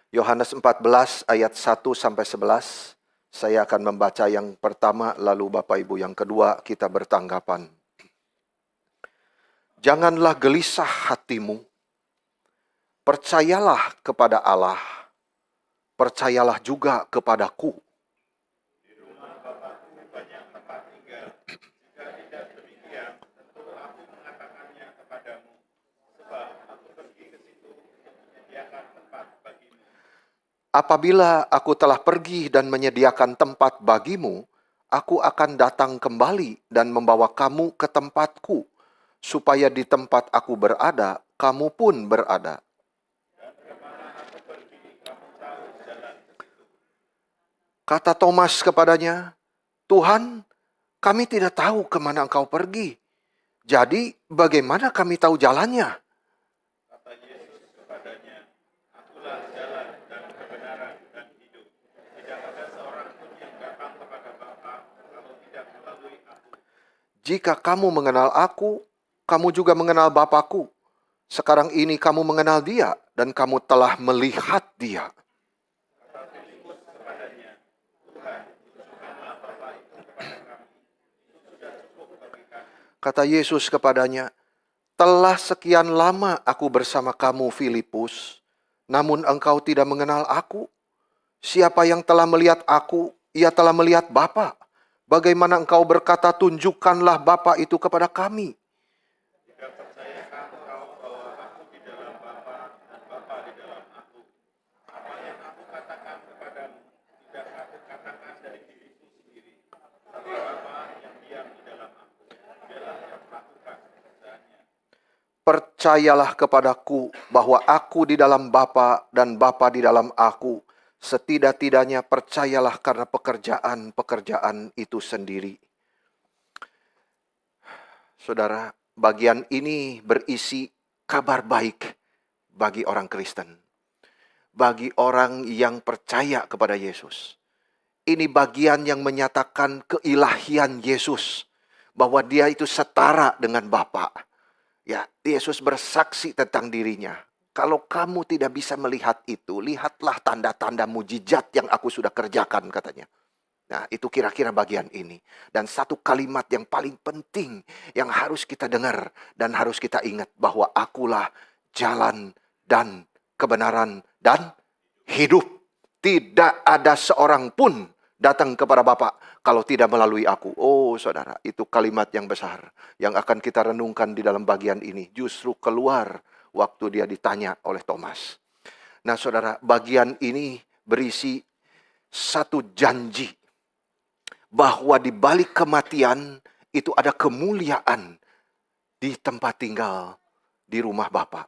Yohanes 14 ayat 1-11. Saya akan membaca yang pertama, lalu Bapak Ibu yang kedua kita bertanggapan. Janganlah gelisah hatimu. Percayalah kepada Allah. Percayalah juga kepadaku. Apabila aku telah pergi dan menyediakan tempat bagimu, aku akan datang kembali dan membawa kamu ke tempatku, supaya di tempat aku berada, kamu pun berada. Kata Thomas kepadanya, Tuhan, kami tidak tahu kemana engkau pergi. Jadi bagaimana kami tahu jalannya? Jika kamu mengenal aku, kamu juga mengenal Bapakku. Sekarang ini kamu mengenal dia, dan kamu telah melihat dia. Kata Yesus kepadanya, telah sekian lama aku bersama kamu, Filipus, namun engkau tidak mengenal aku. Siapa yang telah melihat aku, ia telah melihat Bapa. Bagaimana engkau berkata, tunjukkanlah Bapa itu kepada kami? Percayalah kepadaku bahwa aku di dalam Bapa dan Bapa di dalam aku. Setidak-tidaknya percayalah karena pekerjaan-pekerjaan itu sendiri. Saudara, bagian ini berisi kabar baik bagi orang Kristen. Bagi orang yang percaya kepada Yesus. Ini bagian yang menyatakan keilahian Yesus. Bahwa dia itu setara dengan Bapa. Ya, Yesus bersaksi tentang dirinya. Kalau kamu tidak bisa melihat itu, lihatlah tanda-tanda mujizat yang aku sudah kerjakan, katanya. Nah, itu kira-kira bagian ini. Dan satu kalimat yang paling penting yang harus kita dengar dan harus kita ingat, bahwa akulah jalan dan kebenaran dan hidup. Tidak ada seorang pun datang kepada Bapa kalau tidak melalui aku. Oh saudara, itu kalimat yang besar yang akan kita renungkan di dalam bagian ini. Justru keluar waktu dia ditanya oleh Thomas. Nah saudara, bagian ini berisi satu janji bahwa di balik kematian itu ada kemuliaan di tempat tinggal di rumah Bapa.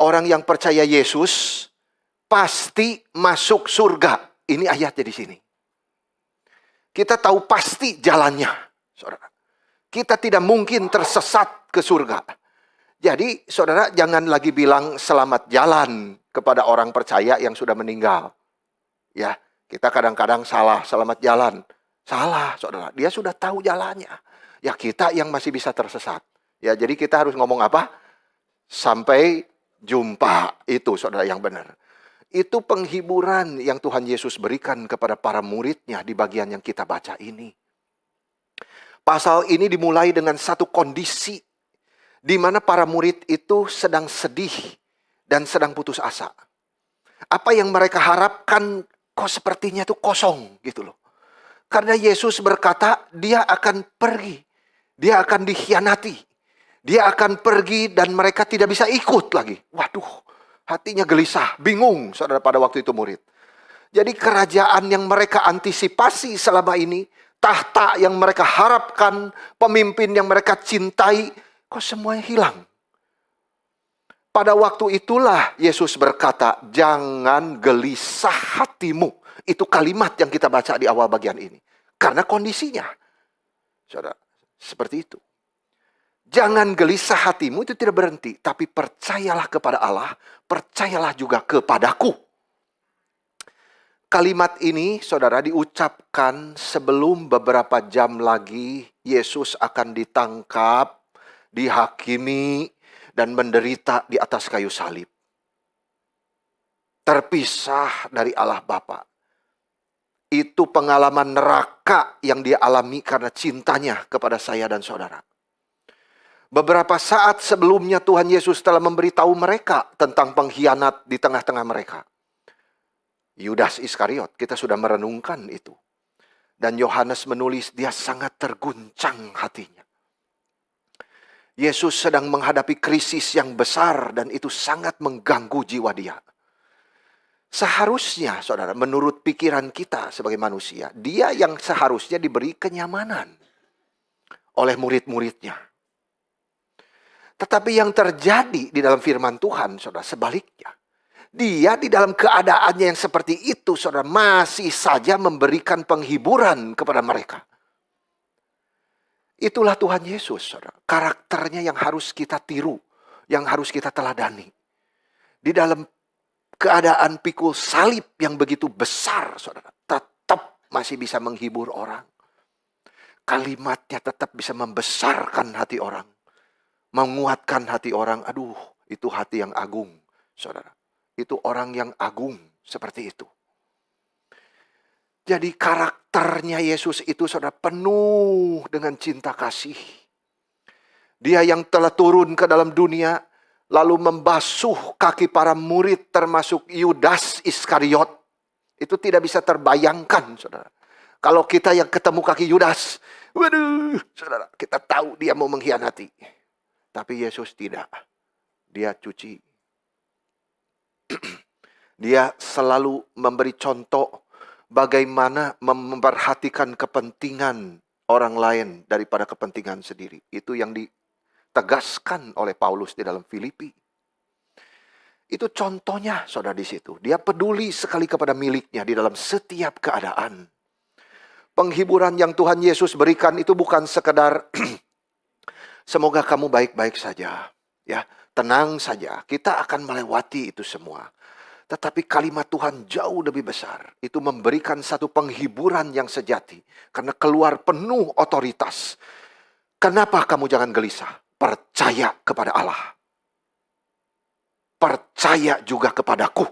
Orang yang percaya Yesus pasti masuk surga. Ini ayatnya di sini. Kita tahu pasti jalannya, saudara. Kita tidak mungkin tersesat ke surga. Jadi, saudara, jangan lagi bilang selamat jalan kepada orang percaya yang sudah meninggal. Ya, kita kadang-kadang salah, selamat jalan. Salah, saudara. Dia sudah tahu jalannya. Ya, kita yang masih bisa tersesat. Ya, jadi kita harus ngomong apa? Sampai jumpa. Itu, saudara, yang benar. Itu penghiburan yang Tuhan Yesus berikan kepada para muridnya di bagian yang kita baca ini. Pasal ini dimulai dengan satu kondisi di mana para murid itu sedang sedih dan sedang putus asa. Apa yang mereka harapkan kok sepertinya itu kosong gitu loh. Karena Yesus berkata dia akan pergi. Dia akan dikhianati. Dia akan pergi dan mereka tidak bisa ikut lagi. Waduh, hatinya gelisah, bingung saudara pada waktu itu murid. Jadi kerajaan yang mereka antisipasi selama ini, tahta yang mereka harapkan, pemimpin yang mereka cintai, kok semuanya hilang. Pada waktu itulah Yesus berkata, jangan gelisah hatimu. Itu kalimat yang kita baca di awal bagian ini. Karena kondisinya, saudara, seperti itu. Jangan gelisah hatimu, itu tidak berhenti. Tapi percayalah kepada Allah, percayalah juga kepadaku. Kalimat ini, saudara, diucapkan sebelum beberapa jam lagi Yesus akan ditangkap, dihakimi, dan menderita di atas kayu salib. terpisah dari Allah Bapa. Itu pengalaman neraka yang dia alami karena cintanya kepada saya dan saudara. Beberapa saat sebelumnya Tuhan Yesus telah memberitahu mereka tentang pengkhianat di tengah-tengah mereka. Yudas Iskariot, kita sudah merenungkan itu. Dan Yohanes menulis dia sangat terguncang hatinya. Yesus sedang menghadapi krisis yang besar dan itu sangat mengganggu jiwa dia. Seharusnya, saudara, menurut pikiran kita sebagai manusia, dia yang seharusnya diberi kenyamanan oleh murid-muridnya. Tetapi yang terjadi di dalam firman Tuhan, saudara, sebaliknya. Dia di dalam keadaannya yang seperti itu, saudara, masih saja memberikan penghiburan kepada mereka. Itulah Tuhan Yesus, saudara. Karakternya yang harus kita tiru, yang harus kita teladani. Di dalam keadaan pikul salib yang begitu besar, saudara, tetap masih bisa menghibur orang. Kalimatnya tetap bisa membesarkan hati orang. Menguatkan hati orang. Aduh, itu hati yang agung, saudara. Itu orang yang agung seperti itu. Jadi karakternya Yesus itu, saudara, penuh dengan cinta kasih. Dia yang telah turun ke dalam dunia, lalu membasuh kaki para murid termasuk Yudas Iskariot. Itu tidak bisa terbayangkan, saudara. Kalau kita yang ketemu kaki Yudas, waduh, saudara, kita tahu dia mau mengkhianati. Tapi Yesus tidak. Dia cuci. Dia selalu memberi contoh bagaimana memperhatikan kepentingan orang lain daripada kepentingan sendiri. Itu yang ditegaskan oleh Paulus di dalam Filipi. Itu contohnya, saudara, di situ. Dia peduli sekali kepada miliknya di dalam setiap keadaan. Penghiburan yang Tuhan Yesus berikan itu bukan sekedar semoga kamu baik-baik saja, ya, tenang saja, kita akan melewati itu semua. Tetapi kalimat Tuhan jauh lebih besar. Itu memberikan satu penghiburan yang sejati. Karena keluar penuh otoritas. Kenapa kamu jangan gelisah? Percaya kepada Allah. Percaya juga kepadaku.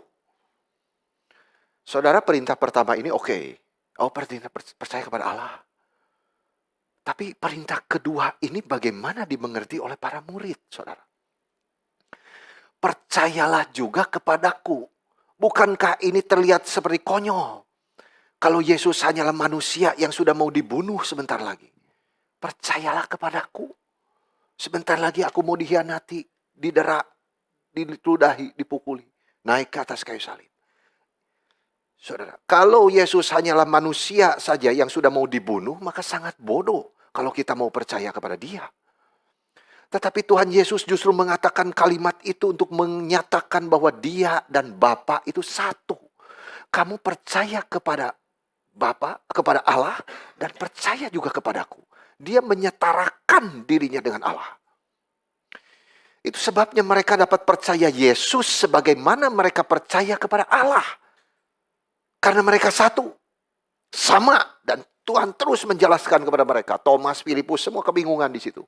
Saudara, perintah pertama ini oke. Oh, percaya kepada Allah. Tapi perintah kedua ini bagaimana dimengerti oleh para murid, saudara? Percayalah juga kepadaku. Bukankah ini terlihat seperti konyol? Kalau Yesus hanyalah manusia yang sudah mau dibunuh sebentar lagi. Percayalah kepadaku. Sebentar lagi aku mau dikhianati, didera, diludahi, dipukuli. Naik ke atas kayu salib. Saudara, kalau Yesus hanyalah manusia saja yang sudah mau dibunuh, maka sangat bodoh kalau kita mau percaya kepada dia. Tetapi Tuhan Yesus justru mengatakan kalimat itu untuk menyatakan bahwa dia dan Bapa itu satu. Kamu percaya kepada Bapa, kepada Allah, dan percaya juga kepadaku. Dia menyetarakan dirinya dengan Allah. Itu sebabnya mereka dapat percaya Yesus sebagaimana mereka percaya kepada Allah. Karena mereka satu. Sama. Dan Tuhan terus menjelaskan kepada mereka. Thomas, Filipus, semua kebingungan di situ.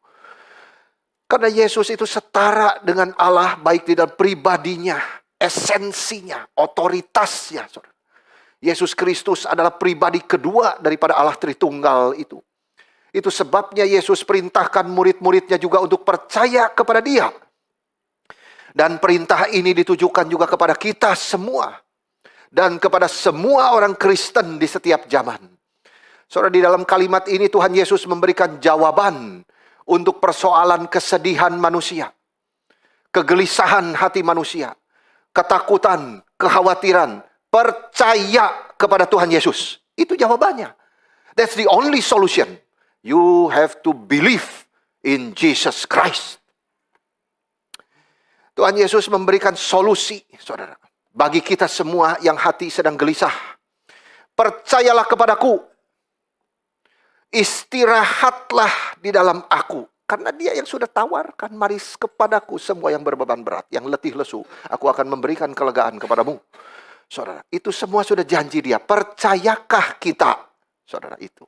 Karena Yesus itu setara dengan Allah baik di dalam pribadinya, esensinya, otoritasnya. Yesus Kristus adalah pribadi kedua daripada Allah Tritunggal itu. Itu sebabnya Yesus perintahkan murid-muridnya juga untuk percaya kepada dia. Dan perintah ini ditujukan juga kepada kita semua. Dan kepada semua orang Kristen di setiap zaman. Saudara, di dalam kalimat ini Tuhan Yesus memberikan jawaban untuk persoalan kesedihan manusia, kegelisahan hati manusia, ketakutan, kekhawatiran. Percaya kepada Tuhan Yesus. Itu jawabannya. That's the only solution. You have to believe in Jesus Christ. Tuhan Yesus memberikan solusi, saudara, bagi kita semua yang hati sedang gelisah. Percayalah kepadaku. Istirahatlah di dalam aku. Karena dia yang sudah tawarkan, mari kepadaku semua yang berbeban berat, yang letih lesu. Aku akan memberikan kelegaan kepadamu. Saudara, itu semua sudah janji dia. Percayakah kita? Saudara, itu.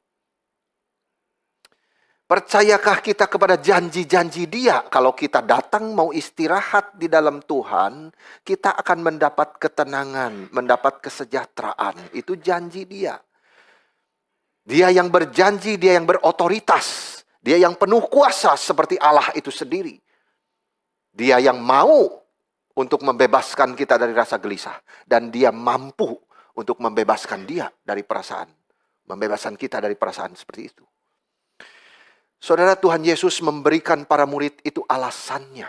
Percayakah kita kepada janji-janji Dia? Kalau kita datang mau istirahat di dalam Tuhan, kita akan mendapat ketenangan, mendapat kesejahteraan. Itu janji Dia. Dia yang berjanji, Dia yang berotoritas. Dia yang penuh kuasa seperti Allah itu sendiri. Dia yang mau untuk membebaskan kita dari rasa gelisah. Dan Dia mampu untuk membebaskan dia dari perasaan. Membebaskan kita dari perasaan seperti itu. Saudara, Tuhan Yesus memberikan para murid itu alasannya.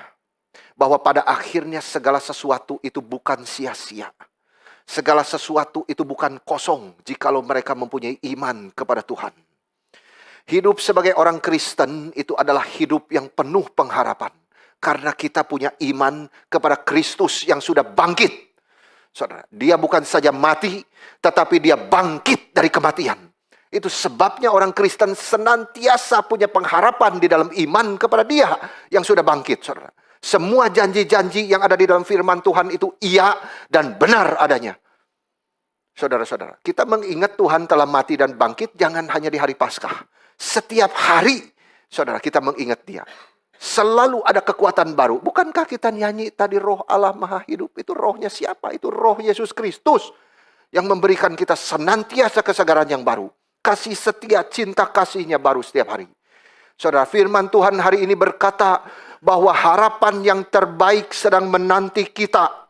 Bahwa pada akhirnya segala sesuatu itu bukan sia-sia. Segala sesuatu itu bukan kosong jikalau mereka mempunyai iman kepada Tuhan. Hidup sebagai orang Kristen itu adalah hidup yang penuh pengharapan. Karena kita punya iman kepada Kristus yang sudah bangkit. Saudara, dia bukan saja mati, tetapi dia bangkit dari kematian. Itu sebabnya orang Kristen senantiasa punya pengharapan di dalam iman kepada Dia yang sudah bangkit, saudara. Semua janji-janji yang ada di dalam firman Tuhan itu iya dan benar adanya. Saudara-saudara, kita mengingat Tuhan telah mati dan bangkit jangan hanya di hari Paskah. Setiap hari, saudara, kita mengingat Dia. Selalu ada kekuatan baru. Bukankah kita nyanyi tadi Roh Allah Maha Hidup? Itu rohnya siapa? Itu Roh Yesus Kristus yang memberikan kita senantiasa kesegaran yang baru. Kasih setia, cinta kasihnya baru setiap hari. Saudara, firman Tuhan hari ini berkata bahwa harapan yang terbaik sedang menanti kita.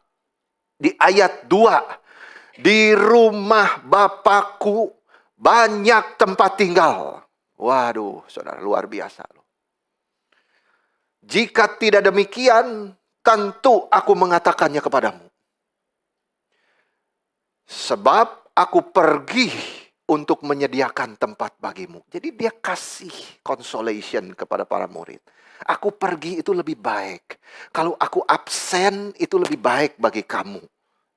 Di ayat 2, di rumah Bapakku banyak tempat tinggal. Waduh, saudara, luar biasa loh. Jika tidak demikian, tentu aku mengatakannya kepadamu. Sebab aku pergi untuk menyediakan tempat bagimu. Jadi dia kasih consolation kepada para murid. Aku pergi itu lebih baik. Kalau aku absen itu lebih baik bagi kamu.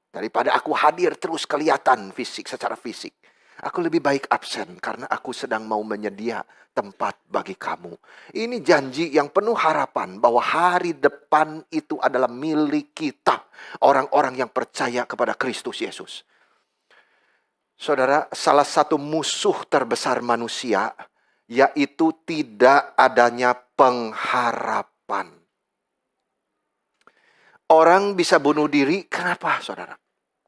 Daripada aku hadir terus kelihatan secara fisik. Aku lebih baik absen karena aku sedang mau menyedia tempat bagi kamu. Ini janji yang penuh harapan bahwa hari depan itu adalah milik kita. Orang-orang yang percaya kepada Kristus Yesus. Saudara, salah satu musuh terbesar manusia yaitu tidak adanya pengharapan. Orang bisa bunuh diri, kenapa saudara?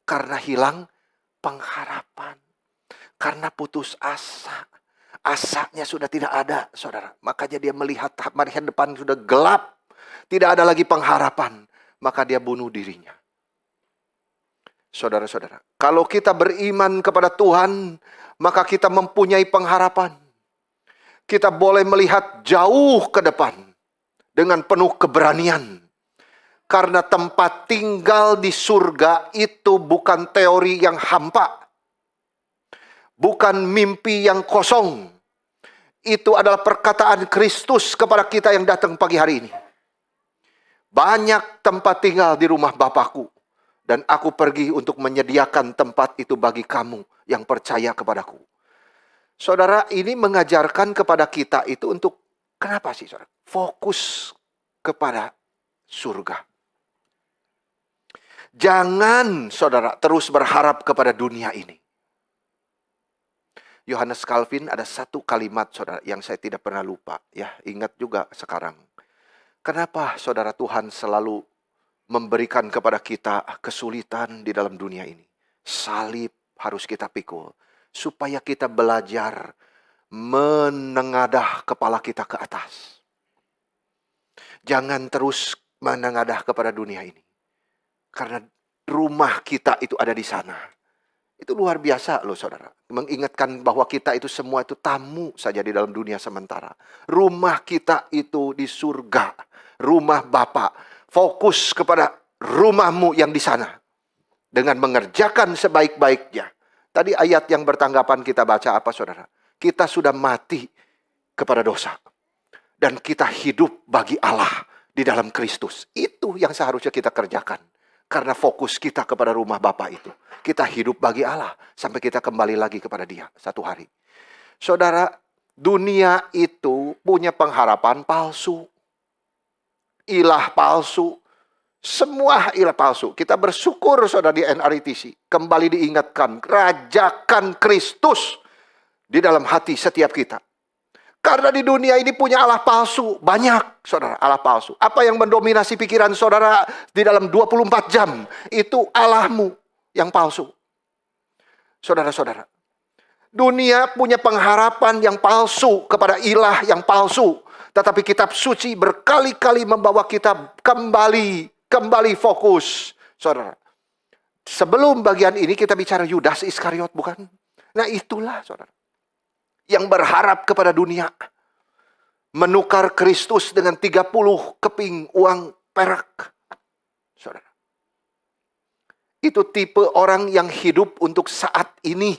Karena hilang pengharapan. Karena putus asa. Asanya sudah tidak ada, saudara. Makanya dia melihat hari depan sudah gelap. Tidak ada lagi pengharapan. Maka dia bunuh dirinya. Saudara-saudara, kalau kita beriman kepada Tuhan, maka kita mempunyai pengharapan. Kita boleh melihat jauh ke depan dengan penuh keberanian. Karena tempat tinggal di surga itu bukan teori yang hampa. Bukan mimpi yang kosong. Itu adalah perkataan Kristus kepada kita yang datang pagi hari ini. Banyak tempat tinggal di rumah Bapakku. Dan aku pergi untuk menyediakan tempat itu bagi kamu yang percaya kepadaku. Saudara, ini mengajarkan kepada kita itu untuk, kenapa sih saudara? Fokus kepada surga. Jangan saudara terus berharap kepada dunia ini. Yohanes Calvin ada satu kalimat saudara yang saya tidak pernah lupa. Ya, ingat juga sekarang. Kenapa saudara Tuhan selalu memberikan kepada kita kesulitan di dalam dunia ini? Salib harus kita pikul. Supaya kita belajar menengadah kepala kita ke atas. Jangan terus menengadah kepada dunia ini. Karena rumah kita itu ada di sana. Itu luar biasa loh saudara. Mengingatkan bahwa kita itu semua itu tamu saja di dalam dunia sementara. Rumah kita itu di surga. Rumah Bapa. Fokus kepada rumahmu yang di sana. Dengan mengerjakan sebaik-baiknya. Tadi ayat yang bertanggapan kita baca apa saudara? Kita sudah mati kepada dosa. Dan kita hidup bagi Allah di dalam Kristus. Itu yang seharusnya kita kerjakan. Karena fokus kita kepada rumah Bapa itu. Kita hidup bagi Allah. Sampai kita kembali lagi kepada Dia satu hari. Saudara, dunia itu punya pengharapan palsu. Ilah palsu. Semua ilah palsu. Kita bersyukur saudara di NRITC. Kembali diingatkan. Rajakan Kristus di dalam hati setiap kita. Karena di dunia ini punya Allah palsu. Banyak, saudara, Allah palsu. Apa yang mendominasi pikiran saudara di dalam 24 jam? Itu Allahmu yang palsu. Saudara-saudara, dunia punya pengharapan yang palsu kepada ilah yang palsu. Tetapi kitab suci berkali-kali membawa kita kembali fokus. Saudara, sebelum bagian ini kita bicara Yudas Iskariot, bukan? Nah itulah saudara, yang berharap kepada dunia. Menukar Kristus dengan 30 keping uang perak. Saudara, itu tipe orang yang hidup untuk saat ini.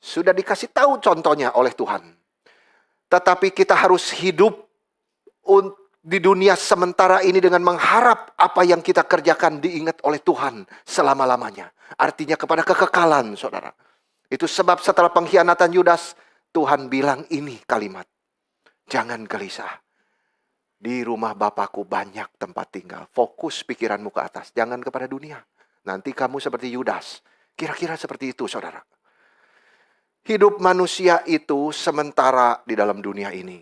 Sudah dikasih tahu contohnya oleh Tuhan. Tetapi kita harus hidup di dunia sementara ini dengan mengharap apa yang kita kerjakan diingat oleh Tuhan selama-lamanya. Artinya kepada kekekalan, saudara. Itu sebab setelah pengkhianatan Yudas, Tuhan bilang ini kalimat. Jangan gelisah. Di rumah Bapakku banyak tempat tinggal. Fokus pikiranmu ke atas. Jangan kepada dunia. Nanti kamu seperti Yudas. Kira-kira seperti itu, saudara. Hidup manusia itu sementara di dalam dunia ini.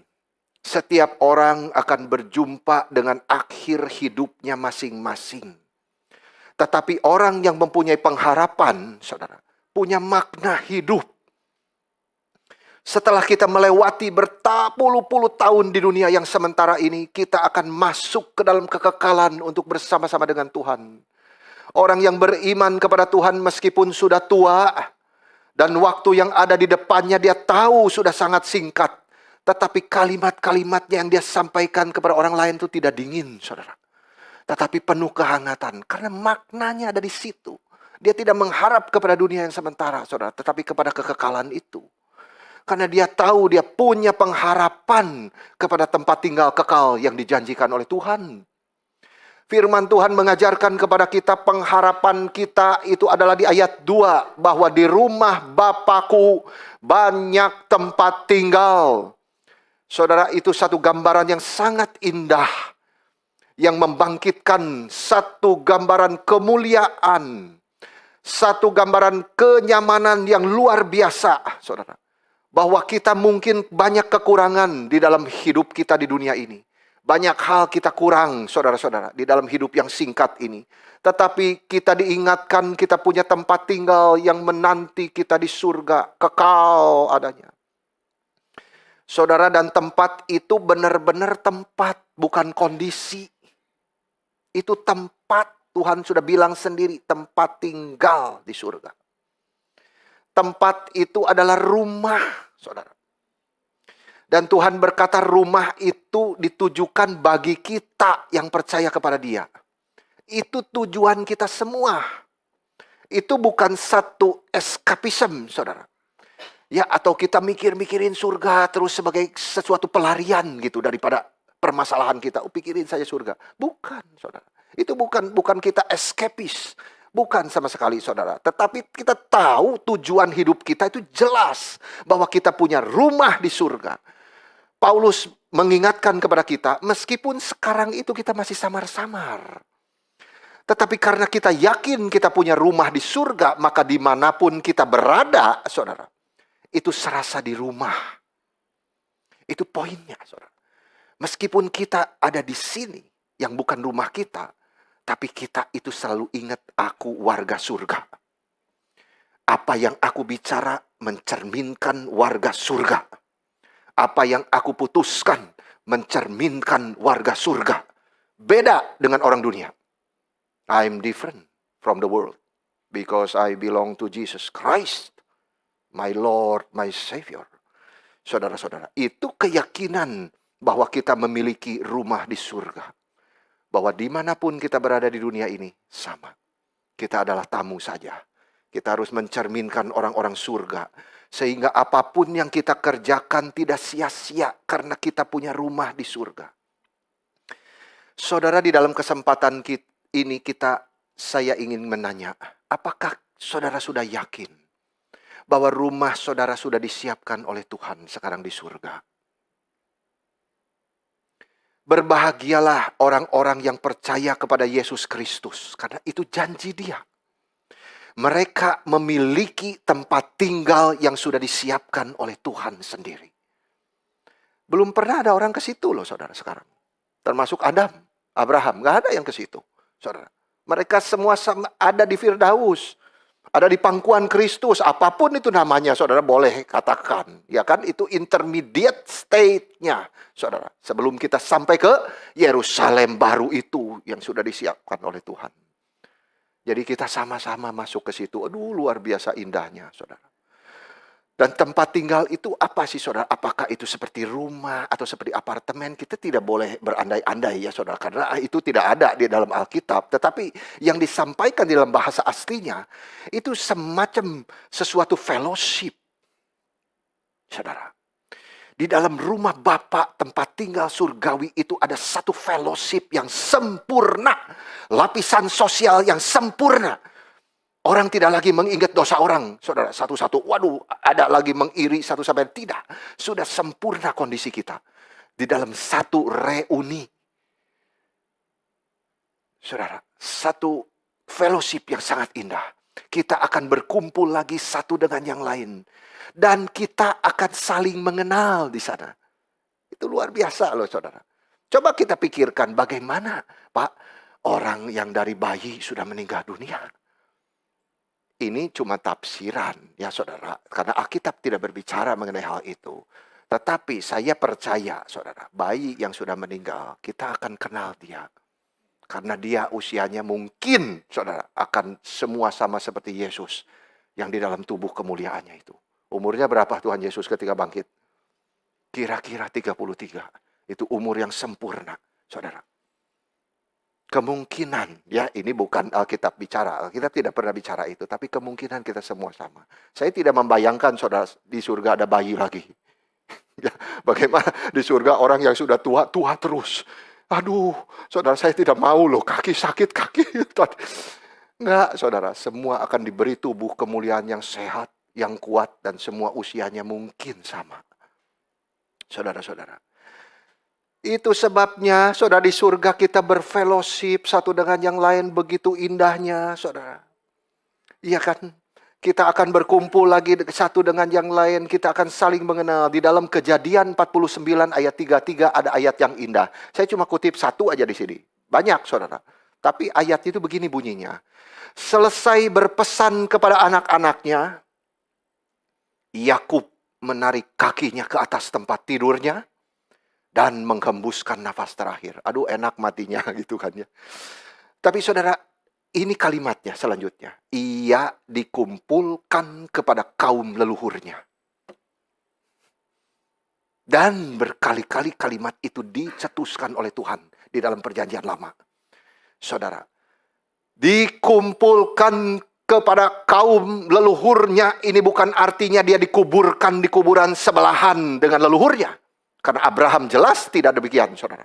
Setiap orang akan berjumpa dengan akhir hidupnya masing-masing. Tetapi orang yang mempunyai pengharapan, saudara, punya makna hidup. Setelah kita melewati berpuluh-puluh tahun di dunia yang sementara ini, kita akan masuk ke dalam kekekalan untuk bersama-sama dengan Tuhan. Orang yang beriman kepada Tuhan meskipun sudah tua, dan waktu yang ada di depannya dia tahu sudah sangat singkat. Tetapi kalimat-kalimatnya yang dia sampaikan kepada orang lain itu tidak dingin, saudara. Tetapi penuh kehangatan. Karena maknanya ada di situ. Dia tidak mengharap kepada dunia yang sementara, saudara. Tetapi kepada kekekalan itu. Karena dia tahu dia punya pengharapan kepada tempat tinggal kekal yang dijanjikan oleh Tuhan. Firman Tuhan mengajarkan kepada kita pengharapan kita itu adalah di ayat 2. Bahwa di rumah Bapakku banyak tempat tinggal. Saudara, itu satu gambaran yang sangat indah. Yang membangkitkan satu gambaran kemuliaan. Satu gambaran kenyamanan yang luar biasa, saudara. Bahwa kita mungkin banyak kekurangan di dalam hidup kita di dunia ini. Banyak hal kita kurang, saudara-saudara, di dalam hidup yang singkat ini. Tetapi kita diingatkan kita punya tempat tinggal yang menanti kita di surga. Kekal adanya. Saudara, dan tempat itu benar-benar tempat, bukan kondisi. Itu tempat. Tuhan sudah bilang sendiri, tempat tinggal di surga. Tempat itu adalah rumah, saudara. Dan Tuhan berkata rumah itu ditujukan bagi kita yang percaya kepada Dia. Itu tujuan kita semua. Itu bukan satu eskapisme, saudara. Ya, atau kita mikir-mikirin surga terus sebagai sesuatu pelarian gitu daripada permasalahan kita. Oh, pikirin saja surga. Bukan, saudara. Itu bukan kita escapist. Bukan sama sekali, saudara. Tetapi kita tahu tujuan hidup kita itu jelas. Bahwa kita punya rumah di surga. Paulus mengingatkan kepada kita, meskipun sekarang itu kita masih samar-samar. Tetapi karena kita yakin kita punya rumah di surga, maka dimanapun kita berada, saudara, itu serasa di rumah. Itu poinnya, saudara. Meskipun kita ada di sini, yang bukan rumah kita, tapi kita itu selalu ingat, aku warga surga. Apa yang aku bicara mencerminkan warga surga. Apa yang aku putuskan mencerminkan warga surga. Beda dengan orang dunia. I'm different from the world. Because I belong to Jesus Christ. My Lord, my Savior. Saudara-saudara, itu keyakinan bahwa kita memiliki rumah di surga. Bahwa dimanapun kita berada di dunia ini, sama. Kita adalah tamu saja. Kita harus mencerminkan orang-orang surga. Sehingga apapun yang kita kerjakan tidak sia-sia karena kita punya rumah di surga. Saudara, di dalam kesempatan ini saya ingin menanya, apakah saudara sudah yakin bahwa rumah saudara sudah disiapkan oleh Tuhan sekarang di surga? Berbahagialah orang-orang yang percaya kepada Yesus Kristus, karena itu janji Dia. Mereka memiliki tempat tinggal yang sudah disiapkan oleh Tuhan sendiri. Belum pernah ada orang ke situ loh saudara sekarang. Termasuk Adam, Abraham, nggak ada yang ke situ saudara. Mereka semua ada di Firdaus, ada di pangkuan Kristus, apapun itu namanya saudara boleh katakan. Ya kan, itu intermediate state-nya saudara. Sebelum kita sampai ke Yerusalem baru itu yang sudah disiapkan oleh Tuhan. Jadi kita sama-sama masuk ke situ. Aduh, luar biasa indahnya saudara. Dan tempat tinggal itu apa sih saudara? Apakah itu seperti rumah atau seperti apartemen? Kita tidak boleh berandai-andai ya saudara. Karena itu tidak ada di dalam Alkitab. Tetapi yang disampaikan di dalam bahasa aslinya, itu semacam sesuatu fellowship. Saudara. Di dalam rumah Bapa, tempat tinggal surgawi itu ada satu fellowship yang sempurna. Lapisan sosial yang sempurna. Orang tidak lagi mengingat dosa orang, saudara, satu-satu. Waduh, ada lagi mengiri satu sama lain. Tidak, sudah sempurna kondisi kita. Di dalam satu reuni. Saudara, satu fellowship yang sangat indah. Kita akan berkumpul lagi satu dengan yang lain. Dan kita akan saling mengenal di sana. Itu luar biasa loh saudara. Coba kita pikirkan bagaimana, Pak, orang yang dari bayi sudah meninggal dunia. Ini cuma tafsiran ya saudara. Karena Alkitab tidak berbicara mengenai hal itu. Tetapi saya percaya saudara. Bayi yang sudah meninggal. Kita akan kenal dia. Karena dia usianya mungkin saudara. Akan semua sama seperti Yesus. Yang di dalam tubuh kemuliaannya itu. Umurnya berapa Tuhan Yesus ketika bangkit? Kira-kira 33. Itu umur yang sempurna saudara. Kemungkinan, ya ini bukan Alkitab bicara. Alkitab tidak pernah bicara itu. Tapi kemungkinan kita semua sama. Saya tidak membayangkan saudara di surga ada bayi lagi. Ya, bagaimana di surga orang yang sudah tua, tua terus. Aduh, saudara saya tidak mau loh. Kaki sakit, kaki. Enggak, saudara. Semua akan diberi tubuh kemuliaan yang sehat, yang kuat. Dan semua usianya mungkin sama. Saudara-saudara. Itu sebabnya, saudara, di surga kita berfellowship satu dengan yang lain begitu indahnya, saudara. Iya kan? Kita akan berkumpul lagi satu dengan yang lain, kita akan saling mengenal. Di dalam Kejadian 49 ayat 33 ada ayat yang indah. Saya cuma kutip satu aja di sini. Banyak, saudara. Tapi ayat itu begini bunyinya. Selesai berpesan kepada anak-anaknya, Yakub menarik kakinya ke atas tempat tidurnya, dan menghembuskan nafas terakhir. Aduh enak matinya gitu kan ya. Tapi saudara, ini kalimatnya selanjutnya. Ia dikumpulkan kepada kaum leluhurnya. Dan berkali-kali kalimat itu dicetuskan oleh Tuhan di dalam perjanjian lama. Saudara, dikumpulkan kepada kaum leluhurnya. Ini bukan artinya dia dikuburkan di kuburan sebelahan dengan leluhurnya. Karena Abraham jelas tidak demikian, saudara.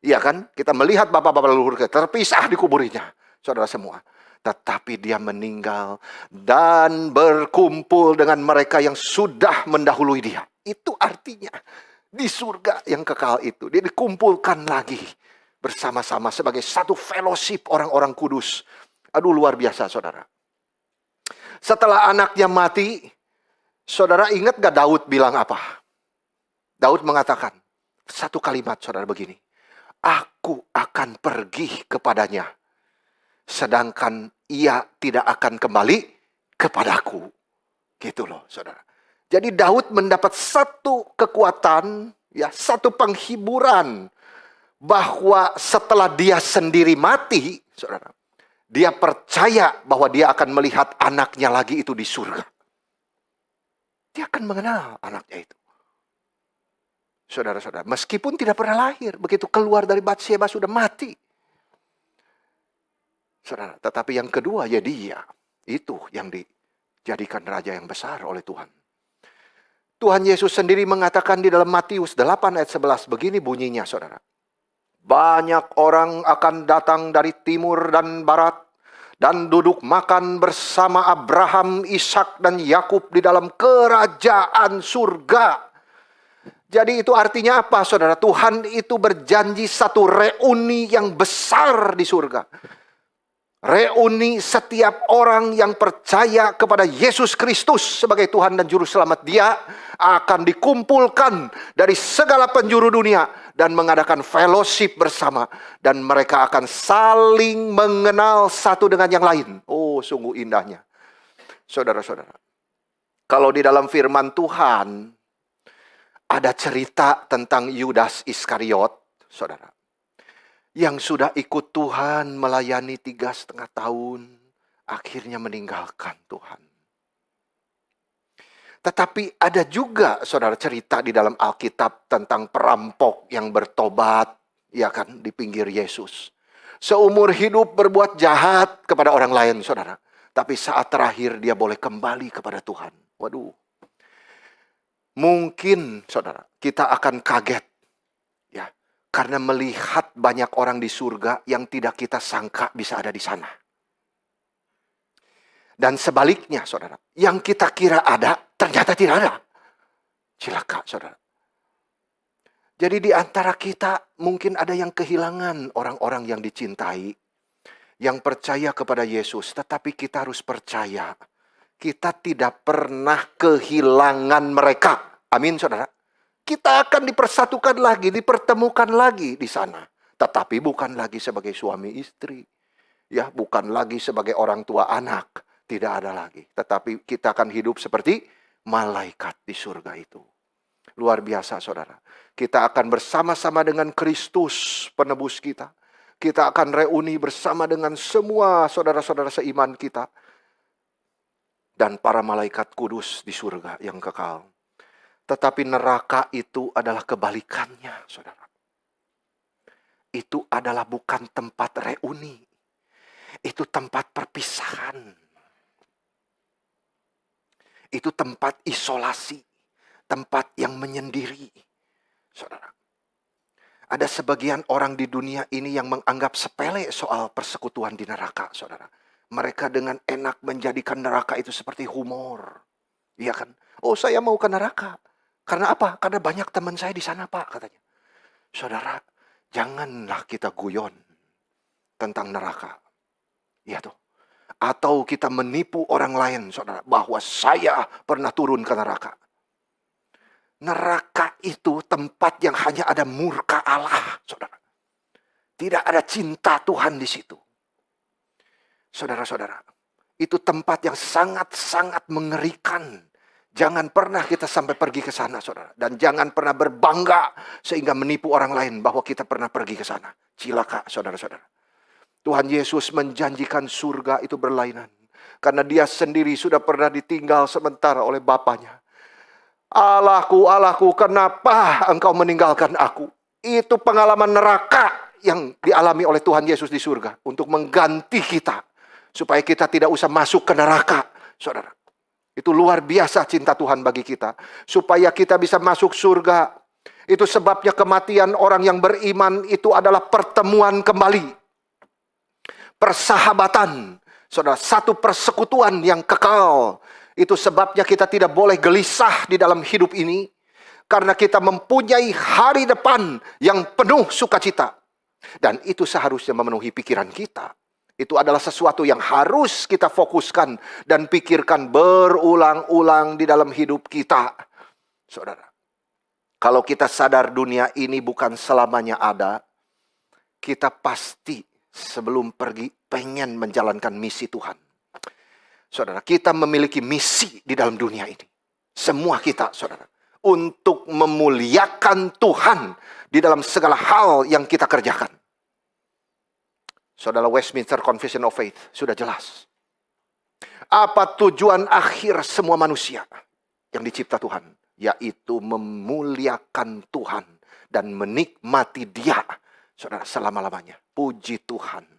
Iya kan? Kita melihat bapak-bapak leluhur kita terpisah di kuburinya, saudara semua. Tetapi dia meninggal dan berkumpul dengan mereka yang sudah mendahului dia. Itu artinya di surga yang kekal itu. Dia dikumpulkan lagi bersama-sama sebagai satu fellowship orang-orang kudus. Aduh luar biasa, saudara. Setelah anaknya mati, saudara ingat gak Daud bilang apa? Daud mengatakan satu kalimat saudara begini. Aku akan pergi kepadanya. Sedangkan ia tidak akan kembali kepadaku. Gitu loh saudara. Jadi Daud mendapat satu kekuatan. Ya, satu penghiburan. Bahwa setelah dia sendiri mati. Saudara. Dia percaya bahwa dia akan melihat anaknya lagi itu di surga. Dia akan mengenal anaknya itu. Saudara-saudara, meskipun tidak pernah lahir, begitu keluar dari Batsheba sudah mati. Saudara, tetapi yang kedua ya dia, itu yang dijadikan raja yang besar oleh Tuhan. Tuhan Yesus sendiri mengatakan di dalam Matius 8 ayat 11, begini bunyinya saudara. Banyak orang akan datang dari timur dan barat, dan duduk makan bersama Abraham, Ishak dan Yakub di dalam kerajaan surga. Jadi itu artinya apa saudara? Tuhan itu berjanji satu reuni yang besar di surga. Reuni setiap orang yang percaya kepada Yesus Kristus sebagai Tuhan dan Juru Selamat dia akan dikumpulkan dari segala penjuru dunia dan mengadakan fellowship bersama. Dan mereka akan saling mengenal satu dengan yang lain. Oh, sungguh indahnya. Saudara-saudara, kalau di dalam firman Tuhan ada cerita tentang Yudas Iskariot, saudara, yang sudah ikut Tuhan melayani 3,5 tahun, akhirnya meninggalkan Tuhan. Tetapi ada juga, saudara, cerita di dalam Alkitab tentang perampok yang bertobat, ya kan, di pinggir Yesus. Seumur hidup berbuat jahat kepada orang lain, saudara. Tapi saat terakhir dia boleh kembali kepada Tuhan. Waduh. Mungkin, saudara, kita akan kaget. Ya, karena melihat banyak orang di surga yang tidak kita sangka bisa ada di sana. Dan sebaliknya, saudara, yang kita kira ada, ternyata tidak ada. Celaka, saudara. Jadi di antara kita mungkin ada yang kehilangan orang-orang yang dicintai, yang percaya kepada Yesus. Tetapi kita harus percaya, kita tidak pernah kehilangan mereka. Amin, saudara. Kita akan dipersatukan lagi, dipertemukan lagi di sana. Tetapi bukan lagi sebagai suami istri. Ya, bukan lagi sebagai orang tua anak. Tidak ada lagi. Tetapi kita akan hidup seperti malaikat di surga itu. Luar biasa, saudara. Kita akan bersama-sama dengan Kristus, penebus kita. Kita akan reuni bersama dengan semua saudara-saudara seiman kita. Dan para malaikat kudus di surga yang kekal. Tetapi neraka itu adalah kebalikannya, saudara. Itu adalah bukan tempat reuni. Itu tempat perpisahan. Itu tempat isolasi. Tempat yang menyendiri. Saudara. Ada sebagian orang di dunia ini yang menganggap sepele soal persekutuan di neraka, saudara. Mereka dengan enak menjadikan neraka itu seperti humor. Iya kan? Oh, saya mau ke neraka. Karena apa? Karena banyak teman saya di sana, Pak, katanya. Saudara, janganlah kita guyon tentang neraka. Iya tuh. Atau kita menipu orang lain, saudara, bahwa saya pernah turun ke neraka. Neraka itu tempat yang hanya ada murka Allah, saudara. Tidak ada cinta Tuhan di situ. Saudara-saudara, itu tempat yang sangat-sangat mengerikan. Jangan pernah kita sampai pergi ke sana, saudara. Dan jangan pernah berbangga sehingga menipu orang lain bahwa kita pernah pergi ke sana. Cilaka, saudara-saudara. Tuhan Yesus menjanjikan surga itu berlainan. Karena dia sendiri sudah pernah ditinggal sementara oleh Bapanya. Allahku, Allahku, kenapa engkau meninggalkan aku? Itu pengalaman neraka yang dialami oleh Tuhan Yesus di surga. Untuk mengganti kita. Supaya kita tidak usah masuk ke neraka, saudara. Itu luar biasa cinta Tuhan bagi kita. Supaya kita bisa masuk surga. Itu sebabnya kematian orang yang beriman itu adalah pertemuan kembali. Persahabatan. Saudara, satu persekutuan yang kekal. Itu sebabnya kita tidak boleh gelisah di dalam hidup ini. Karena kita mempunyai hari depan yang penuh sukacita. Dan itu seharusnya memenuhi pikiran kita. Itu adalah sesuatu yang harus kita fokuskan dan pikirkan berulang-ulang di dalam hidup kita. Saudara, kalau kita sadar dunia ini bukan selamanya ada, kita pasti sebelum pergi pengen menjalankan misi Tuhan. Saudara, kita memiliki misi di dalam dunia ini. Semua kita, saudara. Untuk memuliakan Tuhan di dalam segala hal yang kita kerjakan. Saudara, Westminster Confession of Faith sudah jelas. Apa tujuan akhir semua manusia yang dicipta Tuhan? Yaitu memuliakan Tuhan dan menikmati Dia, saudara, selama-lamanya. Puji Tuhan.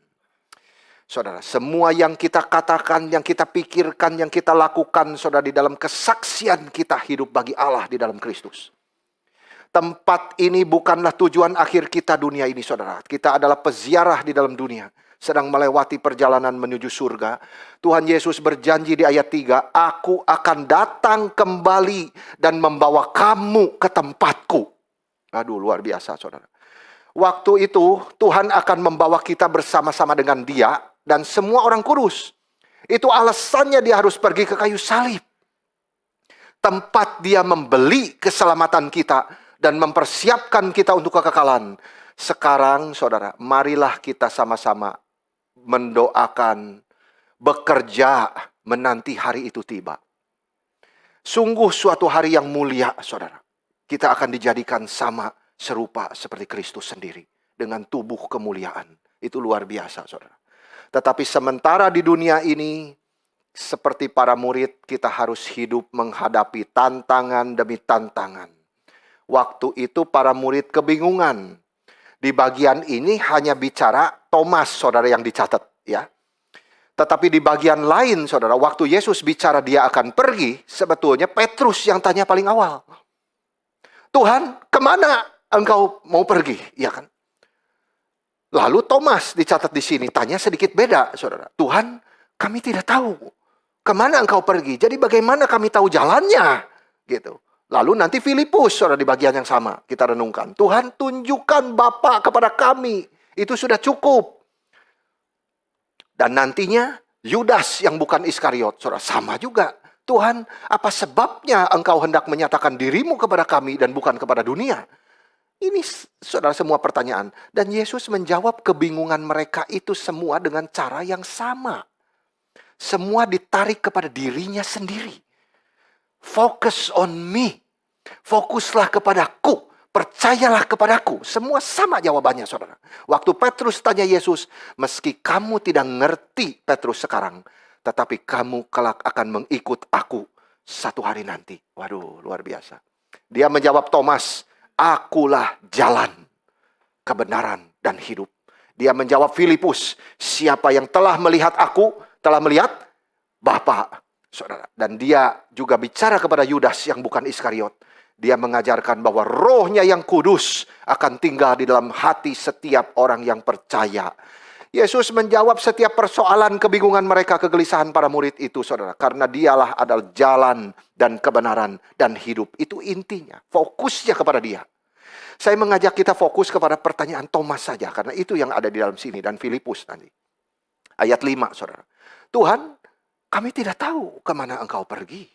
Saudara, semua yang kita katakan, yang kita pikirkan, yang kita lakukan, saudara, di dalam kesaksian kita hidup bagi Allah di dalam Kristus. Tempat ini bukanlah tujuan akhir kita dunia ini, saudara. Kita adalah peziarah di dalam dunia. Sedang melewati perjalanan menuju surga. Tuhan Yesus berjanji di ayat 3. Aku akan datang kembali dan membawa kamu ke tempatku. Aduh, luar biasa, saudara. Waktu itu Tuhan akan membawa kita bersama-sama dengan Dia. dan semua orang kudus. Itu alasannya dia harus pergi ke kayu salib. Tempat dia membeli keselamatan kita dan mempersiapkan kita untuk kekekalan. Sekarang saudara, marilah kita sama-sama mendoakan, bekerja, menanti hari itu tiba. Sungguh suatu hari yang mulia, saudara. Kita akan dijadikan sama serupa seperti Kristus sendiri. Dengan tubuh kemuliaan. Itu luar biasa, saudara. Tetapi sementara di dunia ini, seperti para murid, kita harus hidup menghadapi tantangan demi tantangan. Waktu itu para murid kebingungan. Di bagian ini hanya bicara Thomas, saudara, yang dicatat, ya. Tetapi di bagian lain, saudara, waktu Yesus bicara dia akan pergi, sebetulnya Petrus yang tanya paling awal. Tuhan, kemana engkau mau pergi? Ya kan? Lalu Thomas dicatat di sini, tanya sedikit beda, saudara. Tuhan, kami tidak tahu kemana engkau pergi. Jadi bagaimana kami tahu jalannya? Gitu. Lalu nanti Filipus, saudara, di bagian yang sama kita renungkan. Tuhan, tunjukkan Bapa kepada kami. Itu sudah cukup. Dan nantinya Yudas yang bukan Iskariot, saudara, sama juga. Tuhan, apa sebabnya engkau hendak menyatakan dirimu kepada kami dan bukan kepada dunia? Ini saudara semua pertanyaan. Dan Yesus menjawab kebingungan mereka itu semua dengan cara yang sama. Semua ditarik kepada dirinya sendiri. Focus on me. Fokuslah kepadaku. Percayalah kepadaku. Semua sama jawabannya, saudara. Waktu Petrus tanya Yesus, meski kamu tidak ngerti Petrus sekarang, tetapi kamu kelak akan mengikut aku satu hari nanti. Waduh, luar biasa. Dia menjawab Thomas, akulah jalan, kebenaran, dan hidup. Dia menjawab Filipus, siapa yang telah melihat aku, telah melihat Bapa, saudara. Dan dia juga bicara kepada Yudas yang bukan Iskariot. Dia mengajarkan bahwa rohnya yang kudus akan tinggal di dalam hati setiap orang yang percaya. Yesus menjawab setiap persoalan kebingungan mereka, kegelisahan para murid itu, saudara. Karena dialah adalah jalan dan kebenaran dan hidup. Itu intinya. Fokusnya kepada dia. Saya mengajak kita fokus kepada pertanyaan Thomas saja. Karena itu yang ada di dalam sini. Dan Filipus nanti. Ayat 5, saudara. Tuhan, kami tidak tahu kemana engkau pergi.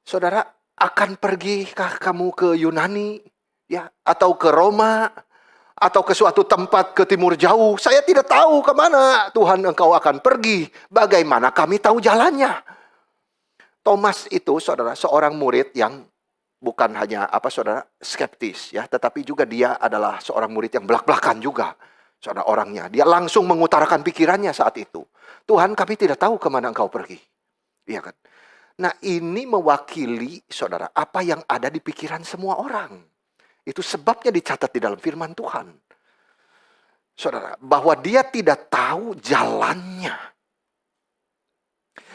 Saudara, akan pergikah kamu ke Yunani? Ya, atau ke Roma? Atau ke suatu tempat ke timur jauh? Saya tidak tahu kemana Tuhan engkau akan pergi. Bagaimana kami tahu jalannya? Thomas itu, saudara, seorang murid yang bukan hanya saudara, skeptis, ya, tetapi juga dia adalah seorang murid yang belak-belakan juga, saudara, orangnya. Dia langsung mengutarakan pikirannya saat itu. Tuhan, kami tidak tahu kemana engkau pergi. Iya kan? Nah, ini mewakili, saudara, apa yang ada di pikiran semua orang. Itu sebabnya dicatat di dalam firman Tuhan. Saudara, bahwa dia tidak tahu jalannya.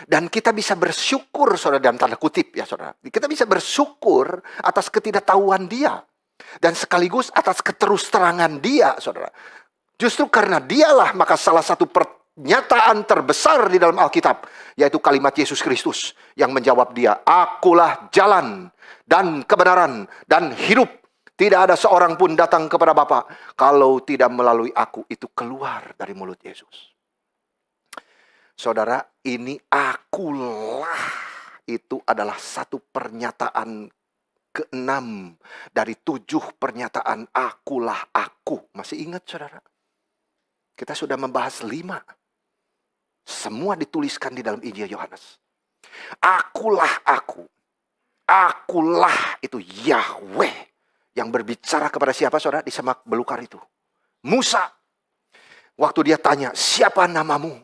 Dan kita bisa bersyukur, saudara, dalam tanda kutip ya, saudara. Kita bisa bersyukur atas ketidaktahuan dia. Dan sekaligus atas keterus-terangan dia, saudara. Justru karena dialah maka salah satu pernyataan terbesar di dalam Alkitab, yaitu kalimat Yesus Kristus yang menjawab dia, akulah jalan dan kebenaran dan hidup. Tidak ada seorang pun datang kepada Bapa kalau tidak melalui aku. Itu keluar dari mulut Yesus. Saudara, ini akulah. Itu adalah satu pernyataan ke-6 dari 7 pernyataan akulah aku. Masih ingat, saudara? Kita sudah membahas 5. Semua dituliskan di dalam Injil Yohanes. Akulah aku. Akulah itu Yahweh. Yang berbicara kepada siapa, saudara? Di semak belukar itu. Musa. Waktu dia tanya, siapa namamu?